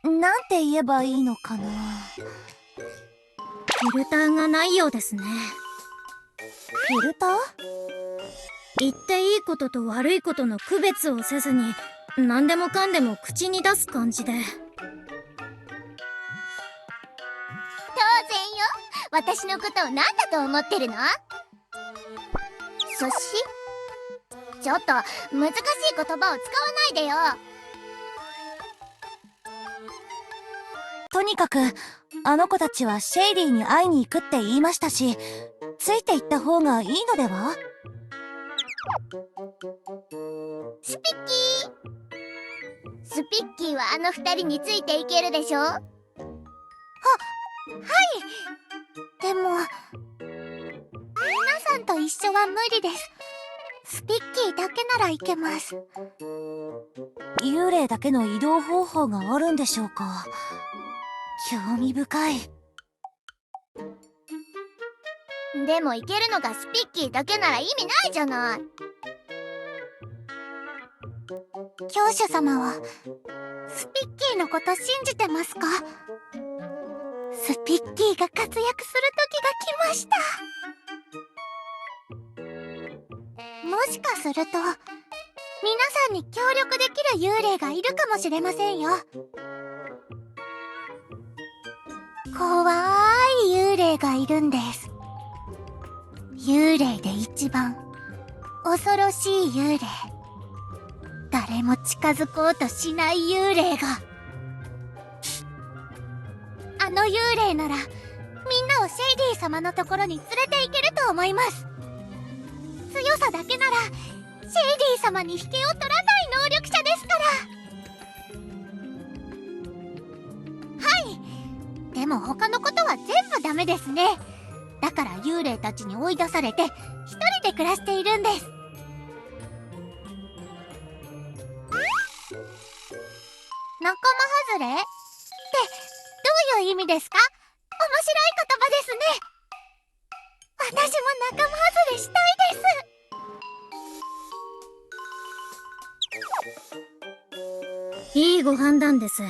なんて言えばいいのかな。フィルターがないようですね。フィルター？言っていいことと悪いことの区別をせずに、何でもかんでも口に出す感じで。当然よ。私のことを何だと思ってるの？寿司？ちょっと難しい言葉を使わないでよ。とにかくあの子たちはシェイリーに会いに行くって言いましたし、ついて行った方がいいのでは？スピッキー！スピッキーはあの二人についていけるでしょ？はい。でも皆さんと一緒は無理です。スピッキーだけならいけます。幽霊だけの移動方法があるんでしょうか。興味深い。でもいけるのがスピッキーだけなら意味ないじゃない。教主様はスピッキーのこと信じてますか？スピッキーが活躍する時が来ました。もしかすると皆さんに協力できる幽霊がいるかもしれませんよ。怖い幽霊がいるんです。幽霊で一番恐ろしい幽霊。誰も近づこうとしない幽霊が。あの幽霊ならみんなをシェイディ様のところに連れて行けると思います。強さだけならシェイディ様に引けを取らない能力者ですから。はい。でも他のことは全部ダメですね。だから幽霊たちに追い出されて一人で暮らしているんです。仲間外れってどういう意味ですか？面白い言葉ですね。私も仲間外れしたいです。いいご判断です。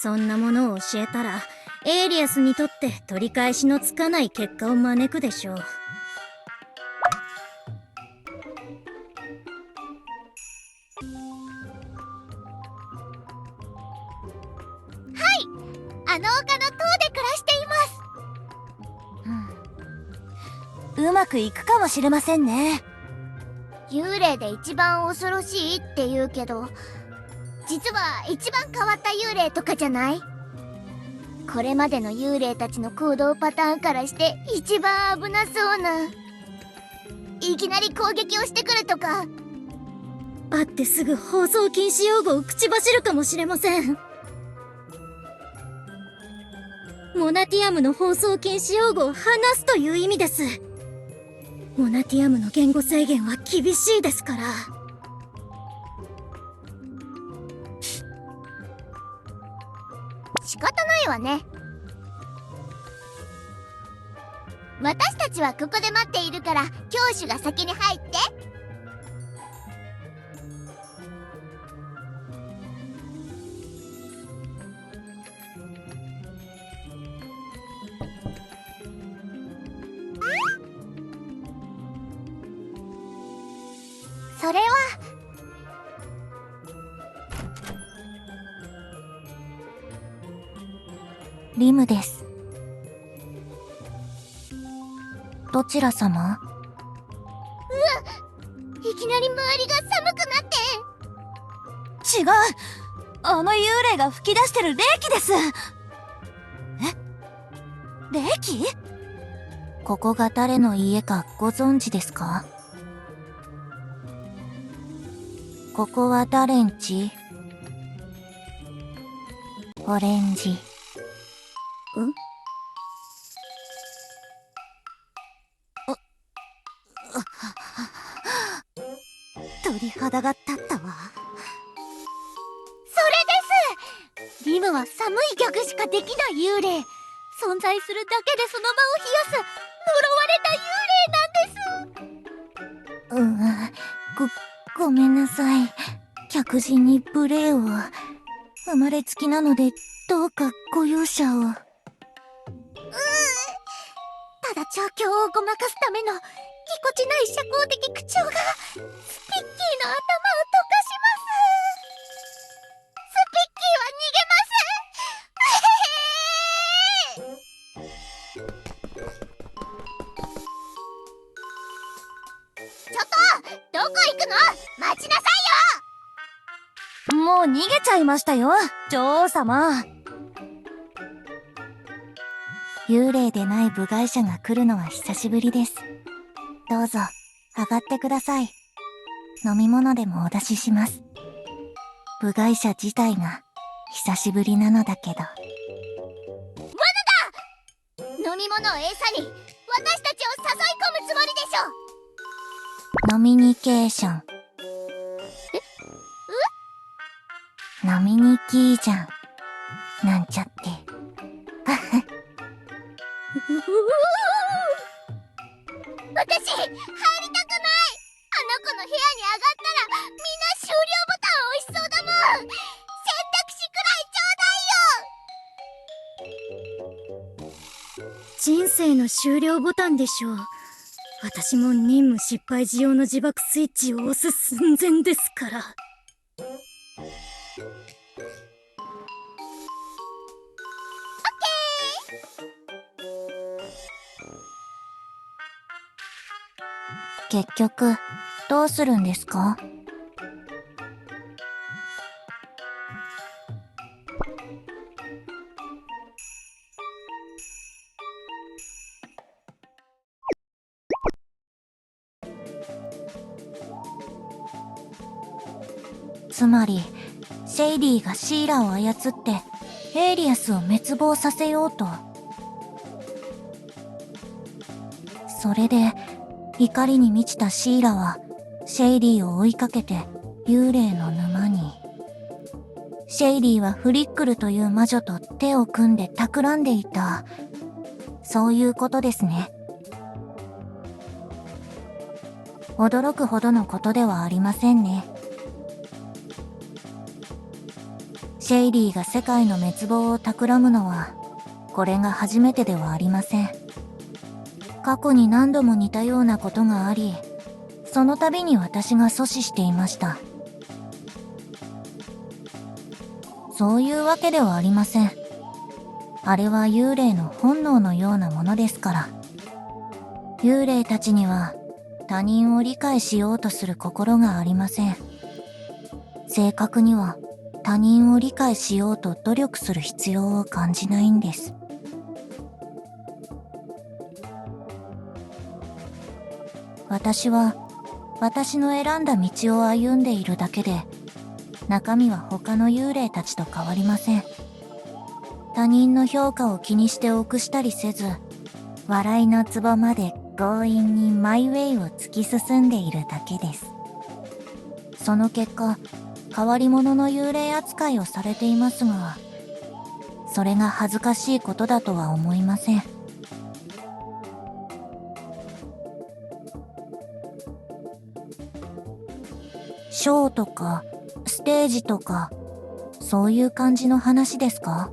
そんなものを教えたらエイリアスにとって取り返しのつかない結果を招くでしょう。あの丘の塔で暮らしています。うまくいくかもしれませんね。幽霊で一番恐ろしいって言うけど、実は一番変わった幽霊とかじゃない？これまでの幽霊たちの行動パターンからして一番危なそうな。いきなり攻撃をしてくるとか。会ってすぐ放送禁止用語を口走るかもしれません。モナティアムの放送禁止用語を話すという意味です。モナティアムの言語制限は厳しいですから。仕方ないわね。私たちはここで待っているから、教主が先に入って。それはリムです。どちら様？いきなり周りが寒くなって。違う、あの幽霊が吹き出してる霊気です。霊気？ここが誰の家かご存知ですか？ここは誰んち？オレンジ。鳥肌が立ったわ。それです。リムは寒いギャグしかできない幽霊。存在するだけでその場を冷やす呪われた幽霊なんです。ごめんなさい。客人に無礼を。生まれつきなので、どうかご容赦を。ただ状況をごまかすためのぎこちない社交的口調がスピッキーの頭を溶かします。スピッキーは逃げます。ちょっとどこ行くの？待ちなさいよ。もう逃げちゃいましたよ、女王様。幽霊でない部外者が来るのは久しぶりです。どうぞ、上がってください。飲み物でもお出しします。部外者自体が久しぶりなのだけど。飲み物を餌に私たちを誘い込むつもりでしょ。ノミニケーション。ノミニキーじゃん。なんちゃって。私、入りたくない。あの子の部屋に上がったら、みんな終了ボタンを押しそうだもん。選択肢くらいちょうだいよ。人生の終了ボタンでしょう。私も任務失敗時用の自爆スイッチを押す寸前ですから。結局、どうするんですか？つまり、シェイディがシーラを操って、エイリアスを滅亡させようと。それで、怒りに満ちたシーラは、シェイリーを追いかけて、幽霊の沼に。シェイリーはフリックルという魔女と手を組んで企んでいた。そういうことですね。驚くほどのことではありませんね。シェイリーが世界の滅亡を企むのは、これが初めてではありません。過去に何度も似たようなことがあり、その度に私が阻止していました。そういうわけではありません。あれは幽霊の本能のようなものですから。幽霊たちには他人を理解しようとする心がありません。正確には他人を理解しようと努力する必要を感じないんです。私は私の選んだ道を歩んでいるだけで、中身は他の幽霊たちと変わりません。他人の評価を気にして臆したりせず、笑いのツボまで強引にマイウェイを突き進んでいるだけです。その結果、変わり者の幽霊扱いをされていますが、それが恥ずかしいことだとは思いません。ショーとかステージとか、そういう感じの話ですか？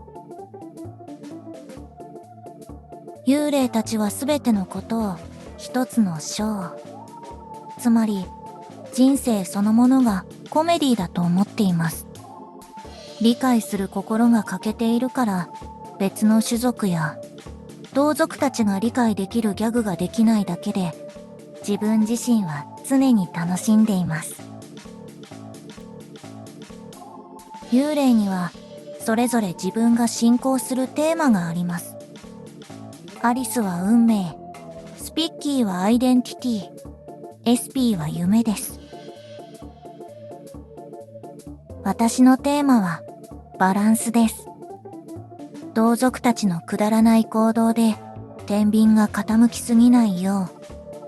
幽霊たちは全てのことを一つのショー、つまり人生そのものがコメディだと思っています。理解する心が欠けているから、別の種族や同族たちが理解できるギャグができないだけで、自分自身は常に楽しんでいます。幽霊にはそれぞれ自分が信仰するテーマがあります。アリスは運命、スピッキーはアイデンティティ、エスピーは夢です。私のテーマはバランスです。同族たちのくだらない行動で天秤が傾きすぎないよ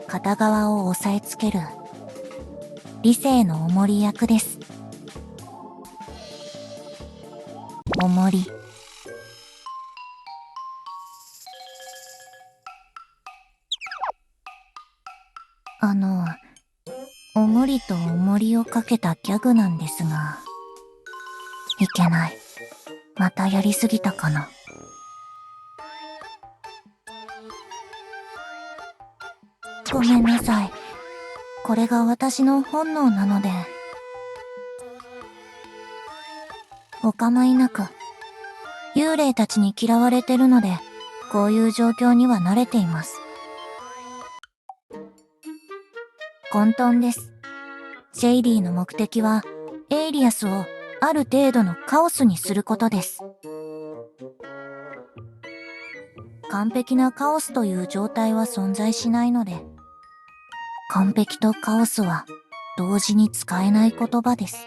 う片側を押さえつける理性の重り役です。重り。重りと重りをかけたギャグなんですが、いけない。またやりすぎたかな。ごめんなさい。これが私の本能なので。お構いなく。幽霊たちに嫌われてるので、こういう状況には慣れています。混沌です。シェイディの目的は、エイリアスをある程度のカオスにすることです。完璧なカオスという状態は存在しないので、完璧とカオスは同時に使えない言葉です。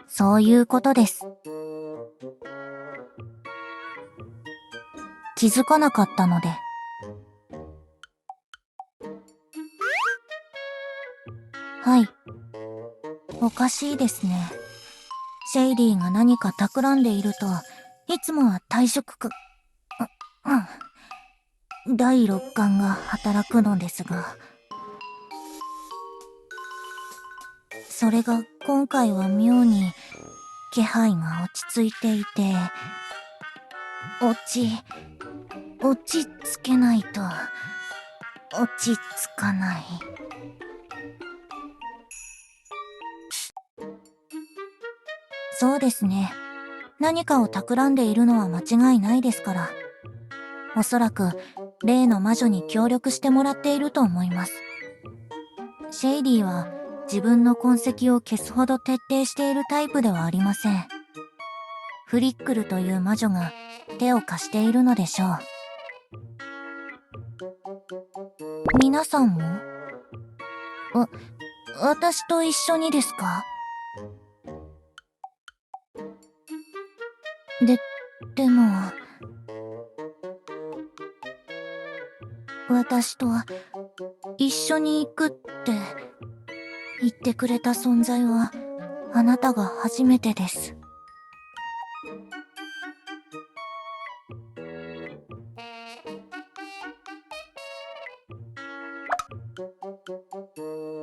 そういうことです。気づかなかったので。はい。おかしいですね。シェイディが何か企んでいると、いつもは退職く、第六感が働くのですが、それが今回は妙に気配が落ち着いていて、落ち着けないと、落ち着かない。そうですね。何かを企んでいるのは間違いないですから。おそらく、例の魔女に協力してもらっていると思います。シェイディは自分の痕跡を消すほど徹底しているタイプではありません。フリックルという魔女が手を貸しているのでしょう。皆さんも？私と一緒にですか？でも、私と一緒に行くって言ってくれた存在はあなたが初めてです。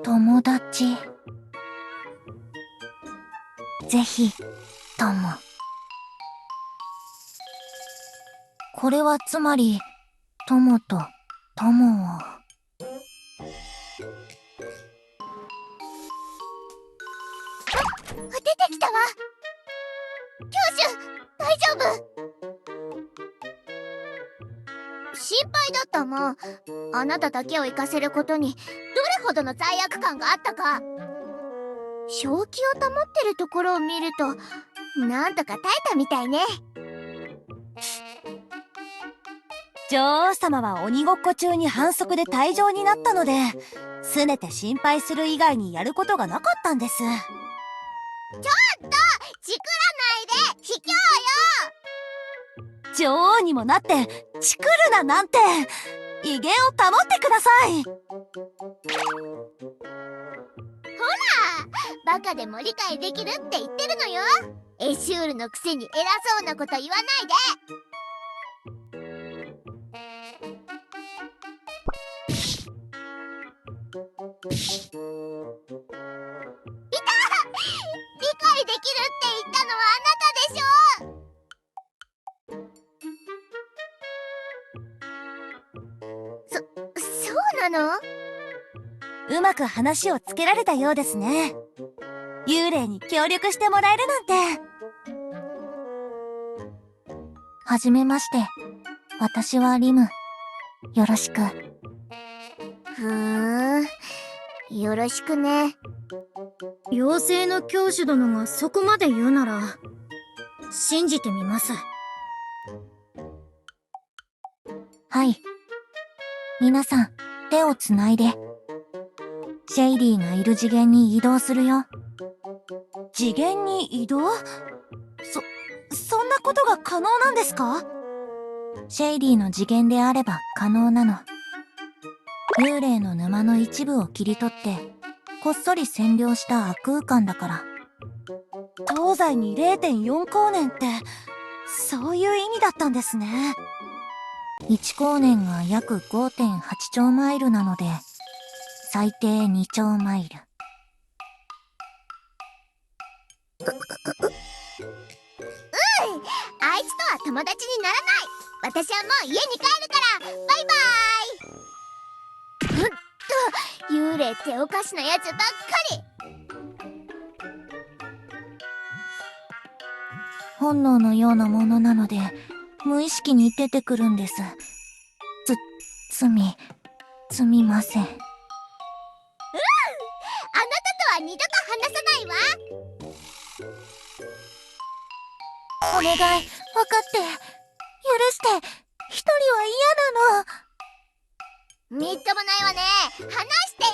友達。ぜひ、とも。これはつまり、友と友を。出てきたわ。教主、大丈夫？心配だったもん。あなただけを行かせることにどれほどの罪悪感があったか。正気を保ってるところを見ると、なんとか耐えたみたいね。女王様は鬼ごっこ中に反則で退場になったので、拗ねて心配する以外にやることがなかったんです。ちょっとチクらないで。女王にもなってチクるななんて威厳を保ってください。バカでも理解できるって言ってるのよ。エシュールのくせに偉そうなこと言わないで。理解できるって言ったのはあなたでしょ。そうなの？うまく話をつけられたようですね。幽霊に協力してもらえるなんて。はじめまして。私はリム。よろしく。よろしくね。妖精の教主殿がそこまで言うなら、信じてみます。はい。皆さん、手をつないで。シェイリーがいる次元に移動するよ。次元に移動？そんなことが可能なんですか？シェイリーの次元であれば可能なの。幽霊の沼の一部を切り取って、こっそり占領した悪空間だから。東西に 0.4 光年って、そういう意味だったんですね。1光年が約 5.8 兆マイルなので、最低2兆マイル。あいつとは友達にならない。私はもう家に帰るからバイバーイ。幽霊っておかしなやつばっかり。本能のようなものなので、無意識に出てくるんです。すみません。あなたとは二度と話さないわ。お願い、わかって。許して。一人は嫌なの。みっともないわね。話してよ。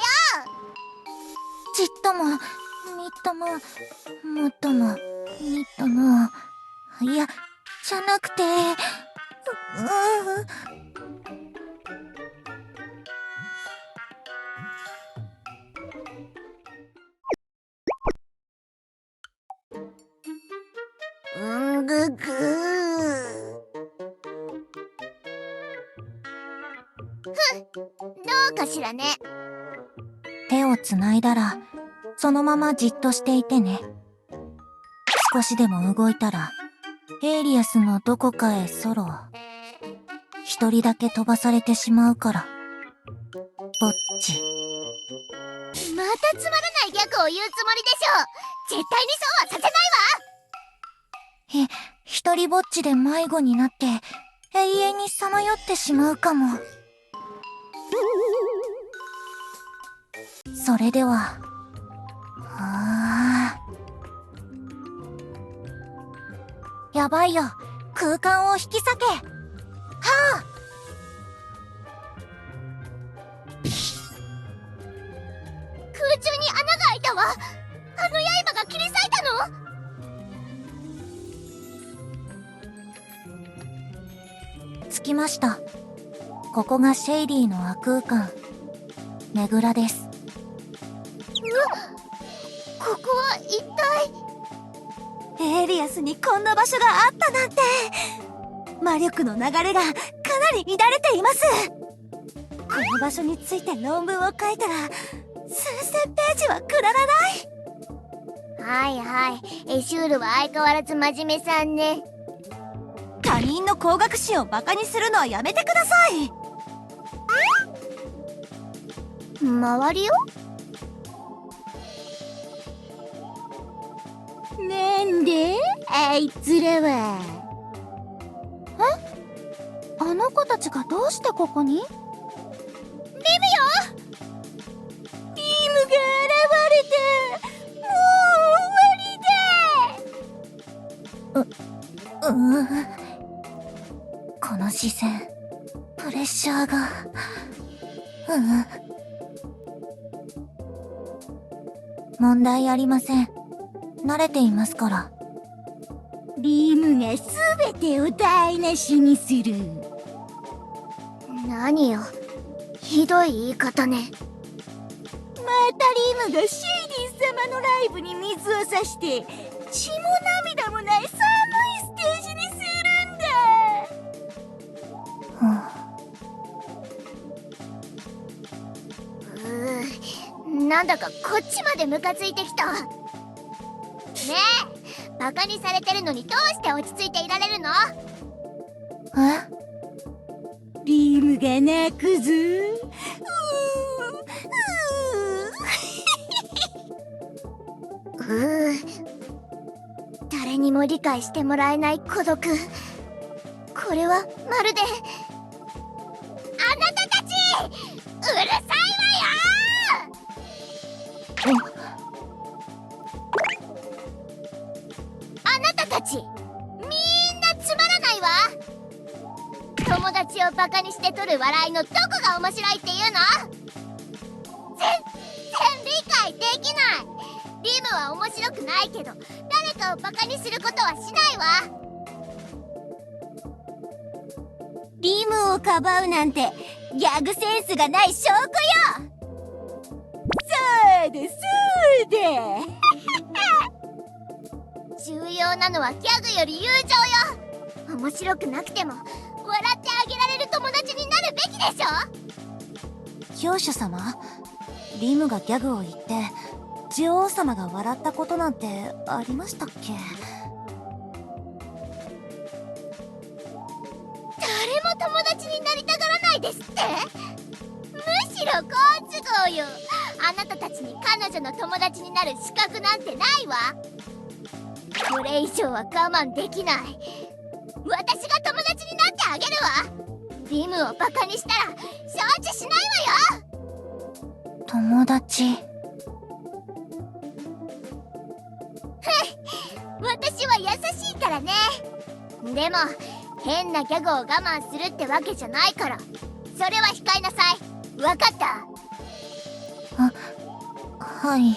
ちっとも、みっとも、もっとも、みっとも。いや、じゃなくて、ぐぐどうかしらね。手をつないだら、そのままじっとしていてね。少しでも動いたら、エイリアスのどこかへソロ。一人だけ飛ばされてしまうから。ぼっち。またつまらないギャグを言うつもりでしょ。絶対にそうはさせないわ。一人ぼっちで迷子になって永遠にさまよってしまうかも。それでは、やばいよ。空間を引き裂け。はあ。空中に穴が開いたわ。あの刃が切り裂いたの？着きました。ここがシェイリーの悪空間。ねぐらです。ここは一体。エイリアスにこんな場所があったなんて。魔力の流れがかなり乱れています。この場所について論文を書いたら数千ページはくだらない。はいはい。エシュールは相変わらず真面目さんね。他人の工学心をバカにするのはやめてください。周りよ。なんであいつらは。あの子たちがどうしてここに？ビムが現れて、もう終わりだ。この視線、プレッシャーが。問題ありません。慣れていますから。リムがすべてを台無しにする。何よ、ひどい言い方ね。またリムがシェイディ様のライブに水を差して血も涙もない寒いステージにするんだ。なんだかこっちまでムカついてきた。ねえ、バカにされてるのにどうして落ち着いていられるの？リムが泣くぞ。誰にも理解してもらえない孤独。これはまるで、あなたたちうるさいわよ！あなたたちみんなつまらないわ。友達をバカにして取る笑いのどこが面白いっていうの？全然理解できない。リムは面白くないけど誰かをバカにすることはしないわ。リムをかばうなんてギャグセンスがない証拠よ。そうだそうだ。重要なのはギャグより友情よ。面白くなくても笑ってあげられる友達になるべきでしょ。教主様、リムがギャグを言って女王様が笑ったことなんてありましたっけ？誰も友達になりたがらないですって？むしろ好都合よ。あなたたちに彼女の友達になる資格なんてないわ。これ以上は我慢できない。私が友達になってあげるわ。リムをバカにしたら承知しないわよ。友達。私は優しいからね。でも変なギャグを我慢するってわけじゃないから、それは控えなさい。わかった？はい。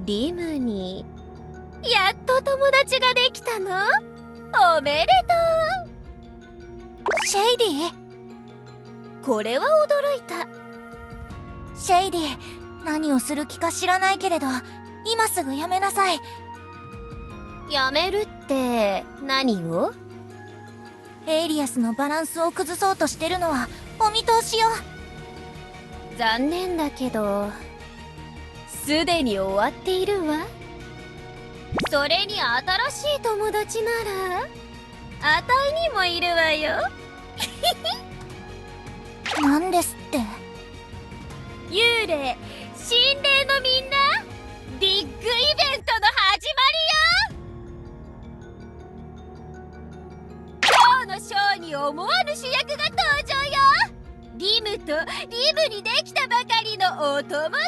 リムにやっと友達ができたの？おめでとシェイディ？う。これは驚いた。シェイディ、何をする気か知らないけれど、今すぐやめなさい。やめるって何を？エイリアスのバランスを崩そうとしてるのはお見通しよ。残念だけどすでに終わっているわ。それに新しい友達ならあたいにもいるわよ。なんですって？幽霊、心霊のみんな、ビッグイベントの始まりよ。今日のショーに思わぬ主役が登場よ。リムとリムにできたばかりのお友達。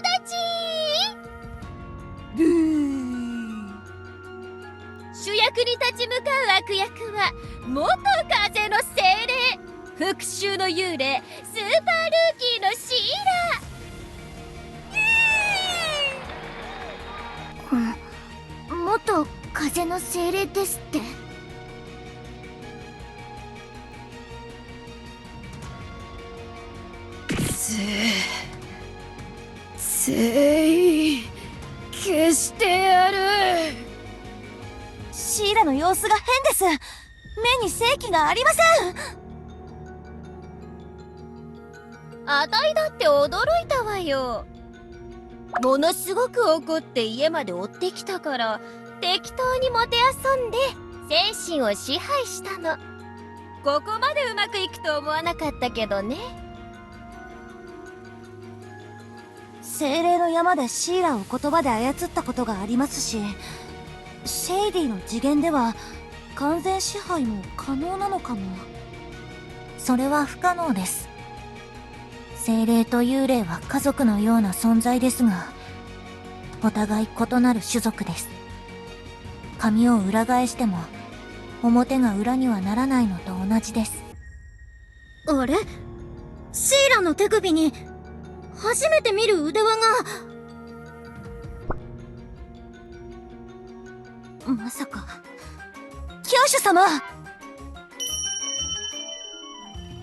主役に立ち向かう悪役は元風の精霊、復讐の幽霊、スーパールーキーのシーラ。元風の精霊ですって？消してやる。シーラの様子が変です。目に正気がありません。あたいだって驚いたわよ。ものすごく怒って家まで追ってきたから適当にもてあそんで精神を支配したの。ここまでうまくいくと思わなかったけどね。精霊の山でシーラを言葉で操ったことがありますし、シェイディの次元では完全支配も可能なのかも。それは不可能です。精霊と幽霊は家族のような存在ですが、お互い異なる種族です。髪を裏返しても表が裏にはならないのと同じです。あれ？シーラの手首に初めて見る腕輪が。まさか教主様、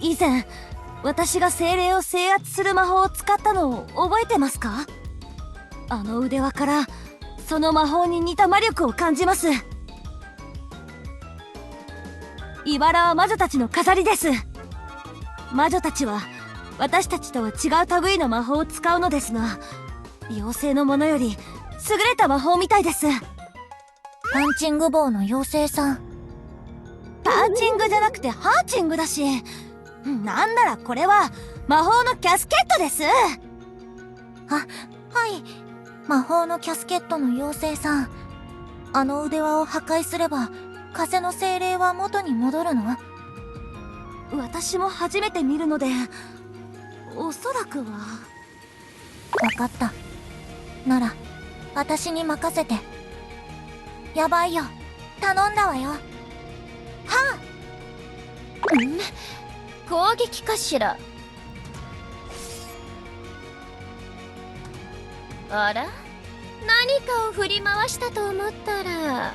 以前私が精霊を制圧する魔法を使ったのを覚えてますか？あの腕輪からその魔法に似た魔力を感じます。茨は魔女たちの飾りです。魔女たちは私たちとは違う類の魔法を使うのですが、妖精のものより優れた魔法みたいです。パンチング棒の妖精さん。パンチングじゃなくてハーチングだし、なんならこれは魔法のキャスケットです。はい。魔法のキャスケットの妖精さん。あの腕輪を破壊すれば、風の精霊は元に戻るの？私も初めて見るので、おそらくは。わかった。なら、私に任せて。やばいよ。頼んだわよ。は攻撃かしら。あら、何かを振り回したと思ったら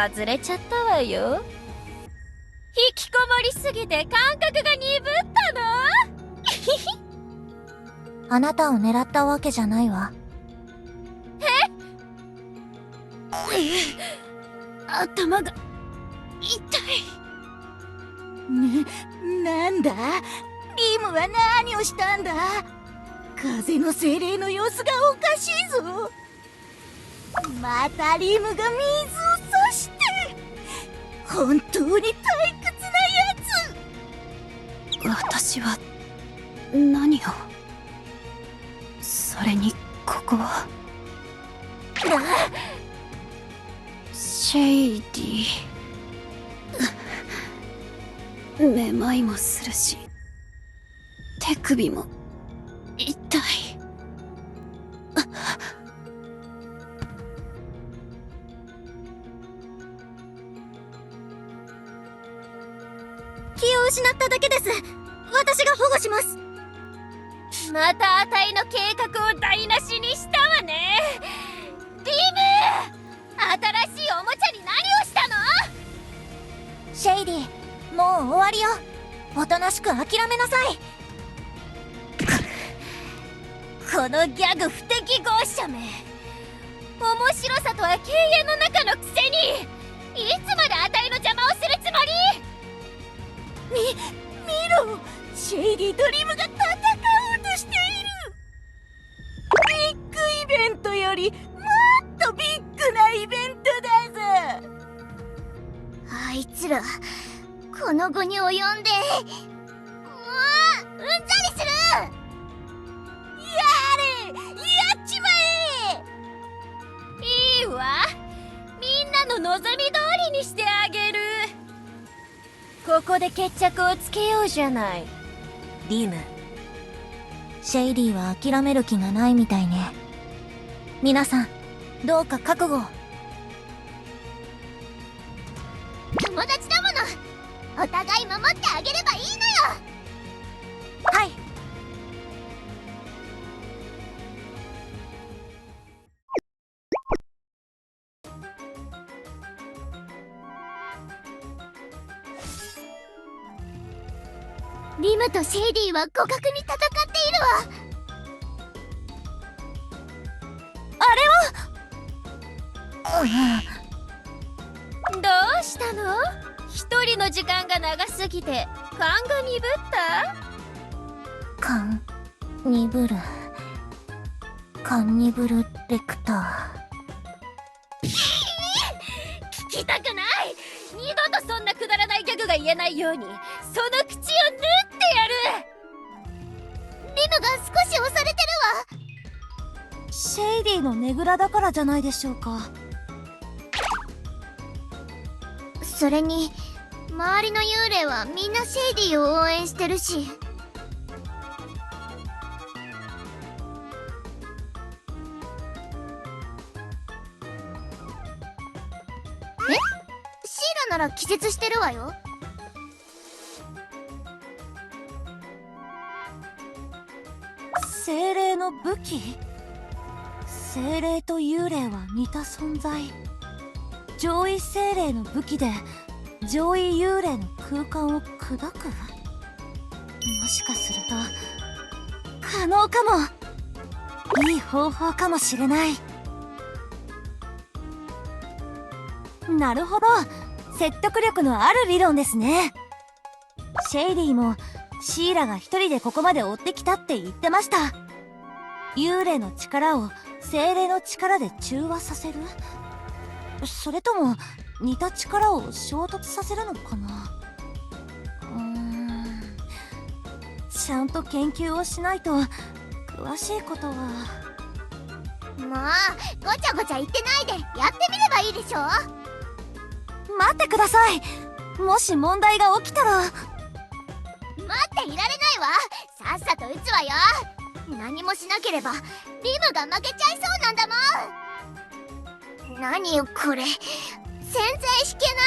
外れちゃったわよ。引きこもりすぎて感覚が鈍ったの？あなたを狙ったわけじゃないわ。頭が痛い。なんだ？リムは何をしたんだ？風の精霊の様子がおかしいぞ。またリムが水を差して。本当に退屈なやつ。私は何を？それにここはシェイディ。めまいもするし、手首も痛い。気を失っただけです。私が保護します。またあたいの計画を台無しにしたわね。リム、新しいおもちゃに何をしたの？シェイディ、もう終わりよ。おとなしく諦めなさい。このギャグ不適合者め。面白さとは敬遠の中のくせに、いつまであたいの邪魔をするつもり？見ろ、シェイディとリムが戦おうとしている。ビッグイベントよりもっとビッグなイベントだぞ。あいつら、この後に及んで、うんざりする！やっちまいいわ。みんなの望み通りにしてあげる。ここで決着をつけようじゃない。リム。シェイディは諦める気がないみたいね。皆さん、どうか覚悟を。友達だもの。お互い守ってあげればいいのよ。はい。リムとシェイディは互角に戦っているわ。どうしたの？一人の時間が長すぎて勘が鈍った？カンニブルレクタ聞きたくない。二度とそんなくだらないギャグが言えないように、その口を縫ってやる。リムが少し押されてるわ。シェイディのねぐらだからじゃないでしょうか。それに、周りの幽霊はみんなシェイディを応援してるし。シーラなら気絶してるわよ。精霊の武器？精霊と幽霊は似た存在。上位精霊の武器で上位幽霊の空間を砕く？もしかすると可能かも。いい方法かもしれない。なるほど、説得力のある理論ですね。シェイリーもシーラが一人でここまで追ってきたって言ってました。幽霊の力を精霊の力で中和させる？それとも似た力を衝突させるのかな。ちゃんと研究をしないと詳しいことは。もうごちゃごちゃ言ってないでやってみればいいでしょ。待ってください。もし問題が起きたら。待っていられないわ。さっさと撃つわよ。何もしなければリムが負けちゃいそうなんだもん。何よこれ、全然弾けな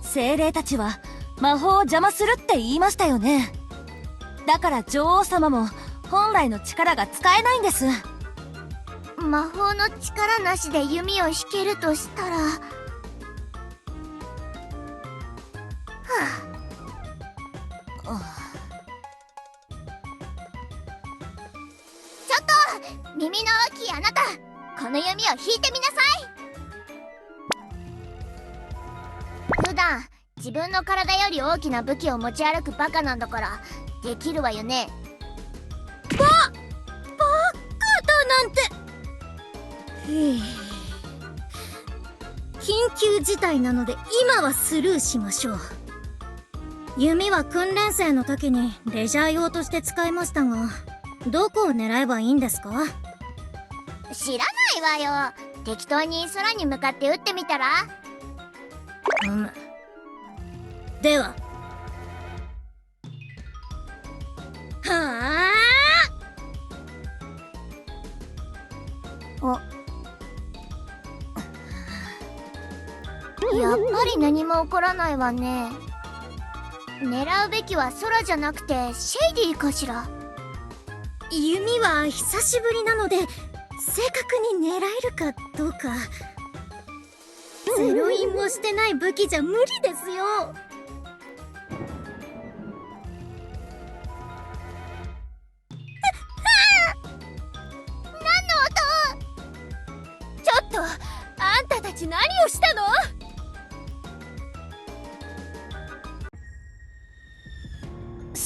い。精霊たちは魔法を邪魔するって言いましたよね。だから女王様も本来の力が使えないんです。魔法の力なしで弓を引けるとしたら、ちょっと耳の大きいあなた、この弓を引いてみなさい。普段自分の体より大きな武器を持ち歩くバカなんだからできるわよね。バカだなんて。緊急事態なので今はスルーしましょう。弓は訓練生の時にレジャー用として使いましたが、どこを狙えばいいんですか？知らないわよ。適当に空に向かって撃ってみたら？では。はあ。やっぱり何も起こらないわね。狙うべきは空じゃなくてシェイディかしら。弓は久しぶりなので正確に狙えるかどうか。ゼロインもしてない武器じゃ無理ですよ。ちょっとあんたたち何をしたの？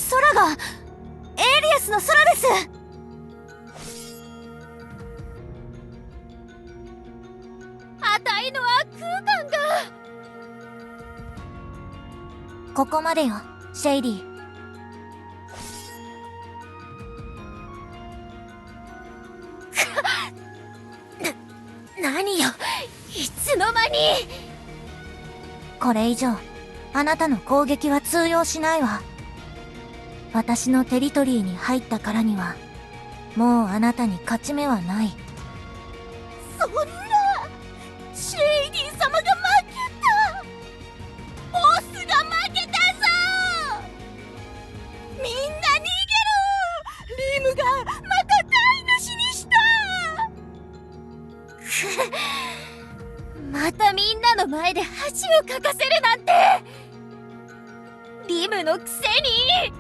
空がエイリアスの空です。あたいの悪空間が。ここまでよ、シェイディ。何よ、いつの間に。これ以上あなたの攻撃は通用しないわ。私のテリトリーに入ったからにはもうあなたに勝ち目はない。そんな、シェイディ様が負けた。ボスが負けたぞ。みんな逃げろ。リムがまた台無しにした。またみんなの前で恥をかかせるなんて。リムのくせに。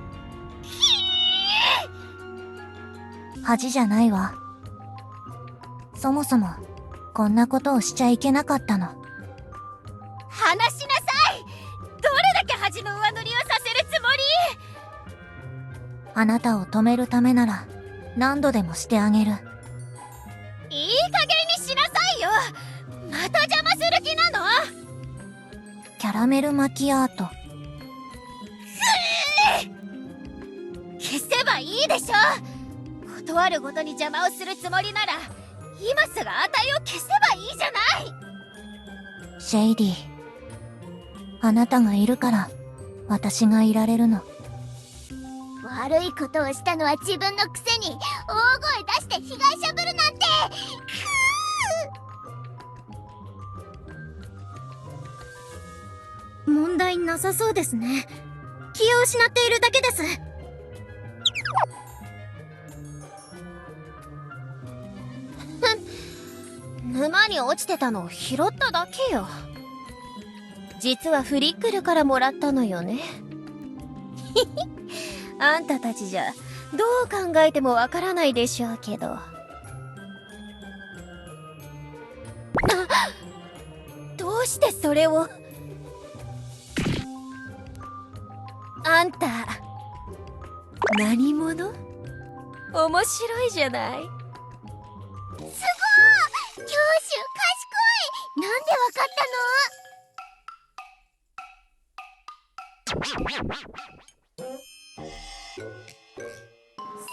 恥じゃないわ。そもそもこんなことをしちゃいけなかったの。話しなさい。どれだけ恥の上塗りをさせるつもり？あなたを止めるためなら何度でもしてあげる。いい加減にしなさいよ。また邪魔する気なの？キャラメルマキアート。消せばいいでしょ。断るごとに邪魔をするつもりなら今すぐ値を消せばいいじゃない。シェイディ、あなたがいるから私がいられるの。悪いことをしたのは自分のくせに大声出して被害者ぶるなんて。問題なさそうですね。気を失っているだけです。沼に落ちてたのを拾っただけよ。実はフリックルからもらったのよね。あんたたちじゃどう考えてもわからないでしょうけど。どうしてそれを。あんた何者？面白いじゃない。教師賢い。なんでわかったの？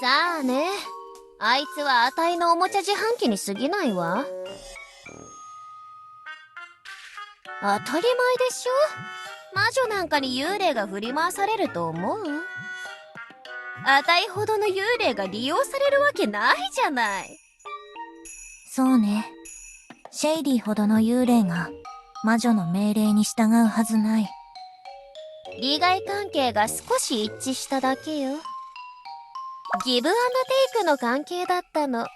さあね、あいつはあたいのおもちゃ自販機に過ぎないわ。当たり前でしょ。魔女なんかに幽霊が振り回されると思う？あたいほどの幽霊が利用されるわけないじゃない。そうね。シェイディほどの幽霊が魔女の命令に従うはずない。利害関係が少し一致しただけよ。ギブアンドテイクの関係だったの。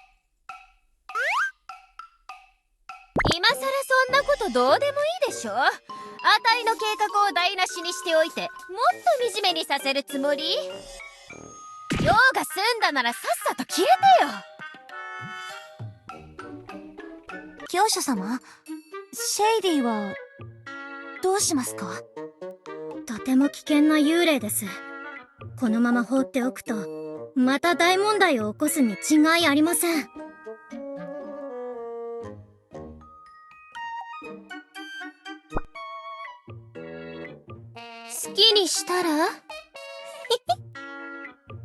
今さらそんなことどうでもいいでしょ。あたいの計画を台無しにしておいて、もっと惨めにさせるつもり？用が済んだならさっさと消えてよ。教主様、シェイディはどうしますか？とても危険な幽霊です。このまま放っておくと、また大問題を起こすに違いありません。好きにしたら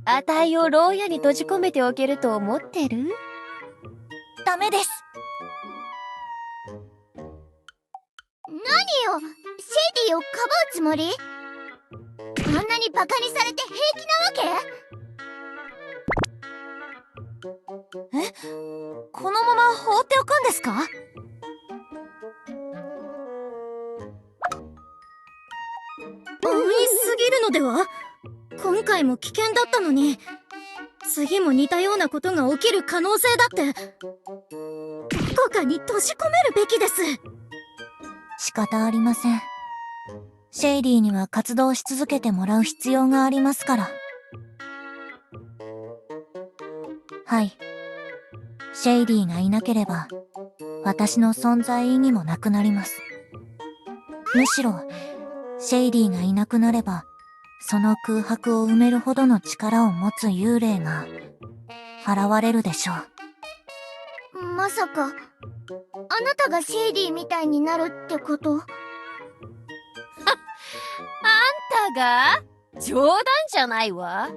あたいを牢屋に閉じ込めておけると思ってる？ダメです。何よ、シェイディをかばうつもり？あんなにバカにされて平気なわけ？このまま放っておくんですか？安易すぎるのでは？今回も危険だったのに、次も似たようなことが起きる可能性だって、どこかに閉じ込めるべきです。仕方ありません。シェイディには活動し続けてもらう必要がありますから。はい。シェイディがいなければ、私の存在意義もなくなります。むしろ、シェイディがいなくなれば、その空白を埋めるほどの力を持つ幽霊が、現れるでしょう。まさか、あなたがシェイディみたいになるってこと？あんたが？冗談じゃないわ。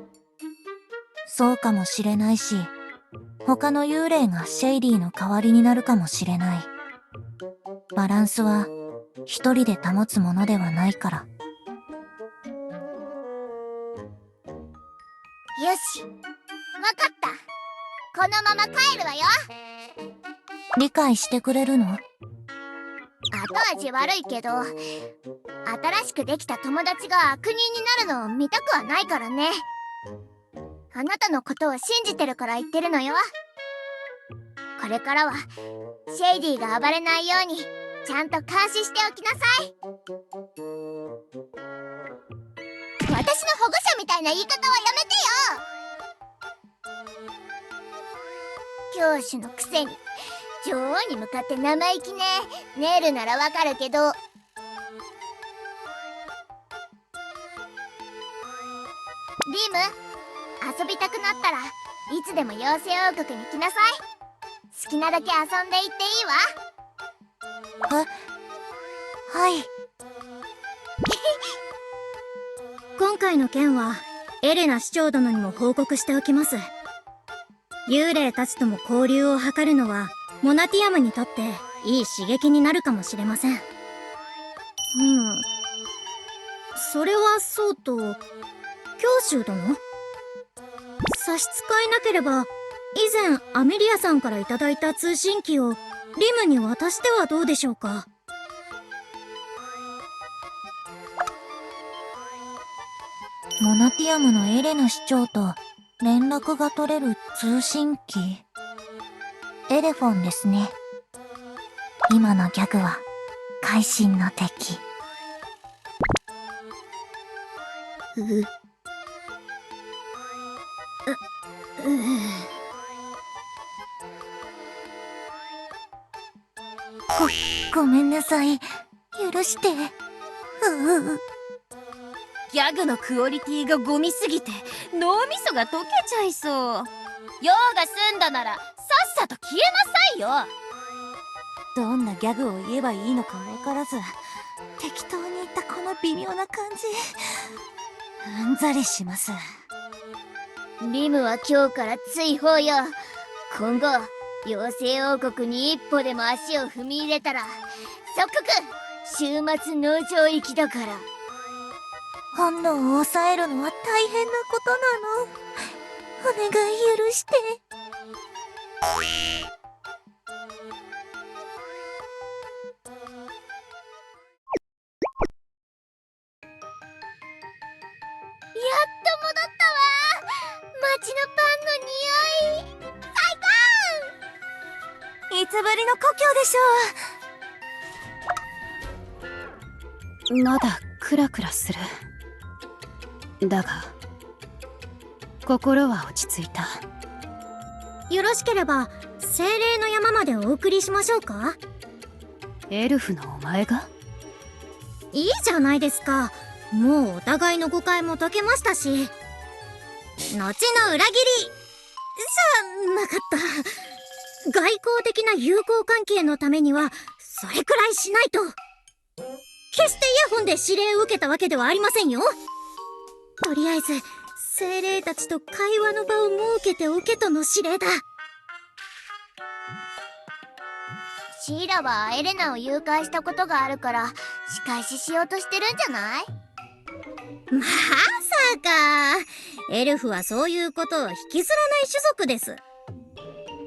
そうかもしれないし、他の幽霊がシェイディの代わりになるかもしれない。バランスは一人で保つものではないから。よし、わかった。このまま帰るわよ。理解してくれるの？後味悪いけど、新しくできた友達が悪人になるのを見たくはないからね。あなたのことを信じてるから言ってるのよ。これからはシェイディが暴れないようにちゃんと監視しておきなさい。私の保護者みたいな言い方はやめてよ。教師のくせに女王に向かって生意気ね。ネイルならわかるけど。リム、遊びたくなったらいつでも妖精王国に来なさい。好きなだけ遊んでいっていいわ。はい。今回の件は、エレナ市長殿にも報告しておきます。幽霊たちとも交流を図るのは、モナティアムにとっていい刺激になるかもしれません。それはそうと、教習殿？差し支えなければ、以前アメリアさんからいただいた通信機をリムに渡してはどうでしょうか？モナティアムのエレナ市長と連絡が取れる通信機？エレフォンですね。今のギャグは会心の出来。ごめんなさい。許して。ギャグのクオリティがゴミすぎて脳みそが溶けちゃいそう。用が済んだならさっさと消えなさいよ。どんなギャグを言えばいいのかわからず、適当に言ったこの微妙な感じ、うんざりします。リムは今日から追放よ。今後妖精王国に一歩でも足を踏み入れたら即刻週末農場行きだから。本能を抑えるのは大変なことなの。お願い許して。やっと戻ったわ。街のパンの匂い最いつぶりの故郷でしょう。まだクラクラする。だが心は落ち着いた。よろしければ精霊の山までお送りしましょうか。エルフのお前が？いいじゃないですか。もうお互いの誤解も解けましたし。後の裏切りじゃなかった。外交的な友好関係のためにはそれくらいしないと。決してイヤホンで指令を受けたわけではありませんよ。とりあえず精霊たちと会話の場を設けておけとの指令だ。シーラはエレナを誘拐したことがあるから仕返ししようとしてるんじゃない？まさか。エルフはそういうことを引きずらない種族です。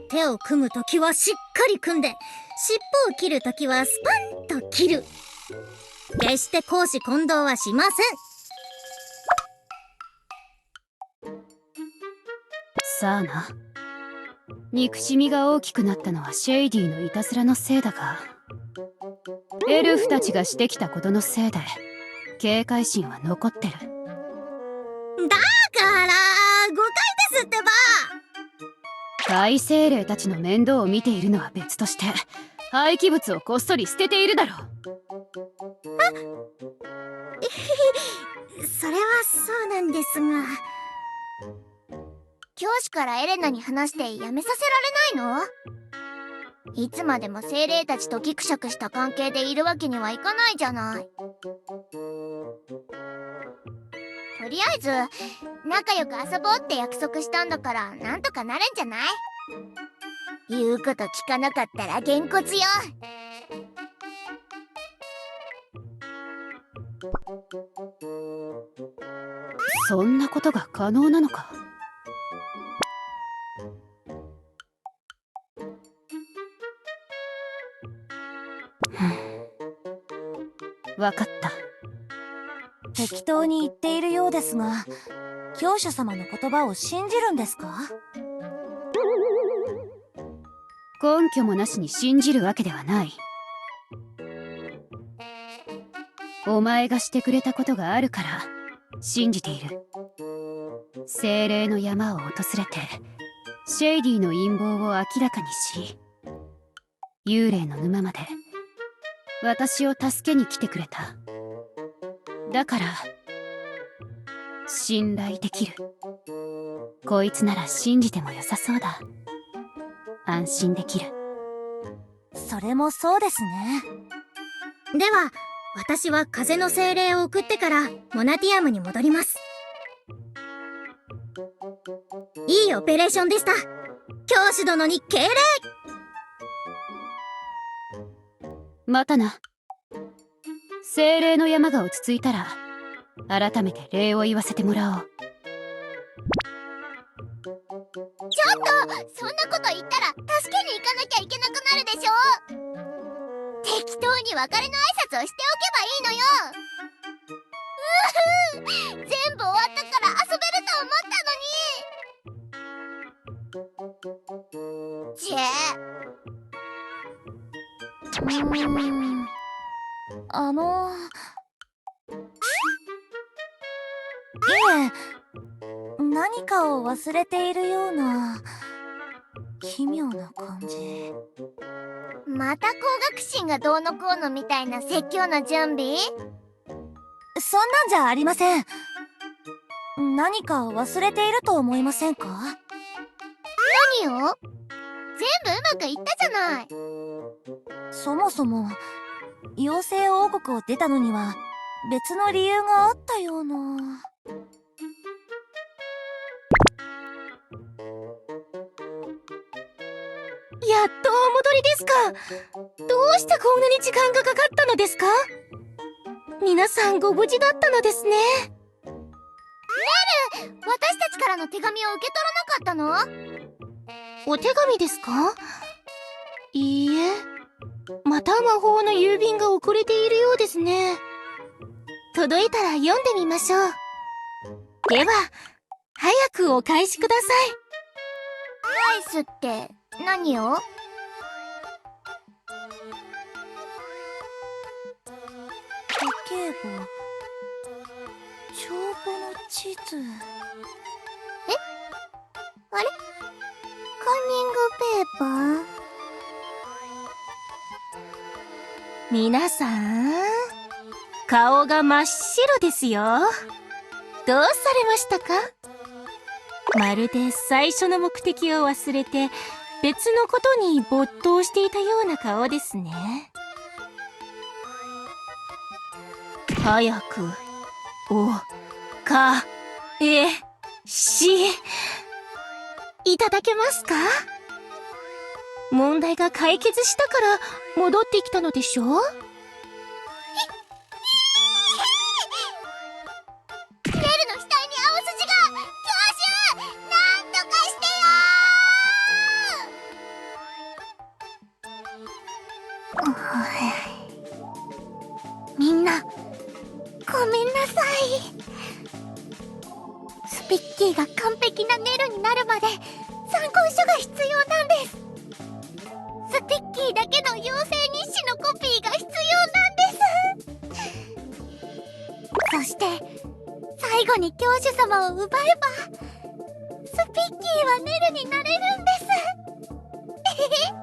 手を組むときはしっかり組んで、尻尾を切るときはスパンと切る。決して公私混同はしません。さあな。憎しみが大きくなったのはシェイディのいたずらのせいだが、エルフたちがしてきたことのせいで警戒心は残ってる。だから誤解ですってば。大精霊たちの面倒を見ているのは別として、廃棄物をこっそり捨てているだろう。それはそうなんですが。教師からエレナに話してやめさせられないの？いつまでも精霊たちとギクシャクした関係でいるわけにはいかないじゃない。とりあえず仲良く遊ぼうって約束したんだからなんとかなるんじゃない？言うこと聞かなかったらげんこつよ。そんなことが可能なのか？わかった。適当に言っているようですが、教主様の言葉を信じるんですか？根拠もなしに信じるわけではない。お前がしてくれたことがあるから信じている。精霊の山を訪れてシェイディの陰謀を明らかにし、幽霊の沼まで私を助けに来てくれた。だから信頼できる。こいつなら信じても良さそうだ。安心できる。それもそうですね。では私は風の精霊を送ってからモナティアムに戻ります。いいオペレーションでした。教師殿に敬礼。またな。精霊の山が落ち着いたら改めて礼を言わせてもらおう。ちょっとそんなこと言ったら助けに行かなきゃいけなくなるでしょ。適当に別れの挨拶をしておけばいいのよ。全部終わったから遊べると思ったのに。あの、いえ、何かを忘れているような、奇妙な感じ。また工学心がどうのこうのみたいな説教の準備？そんなんじゃありません。何か忘れていると思いませんか？何を？全部うまくいったじゃない。そもそも、妖精王国を出たのには、別の理由があったような。やっとお戻りですか。どうしてこんなに時間がかかったのですか？皆さんご無事だったのですね。私たちからの手紙を受け取らなかったの？お手紙ですか？いいえ、また魔法の郵便が遅れているようですね。届いたら読んでみましょう。では、早くお返しください。返すって何を？家計簿、帳簿の地図。あれ？カンニングペーパー？皆さん、顔が真っ白ですよ。どうされましたか？まるで最初の目的を忘れて別のことに没頭していたような顔ですね。早く、お、か、え、し、いただけますか？問題が解決したから戻ってきたのでしょう？ネルの額に青筋が！教師！なんとかしてよ！みんな、ごめんなさい。スピッキーが完璧なネルになるまで参考書が必要なんです。スピッキーだけの妖精日誌のコピーが必要なんです。そして最後に教主様を奪えばスピッキーはネルになれるんです。えへへ。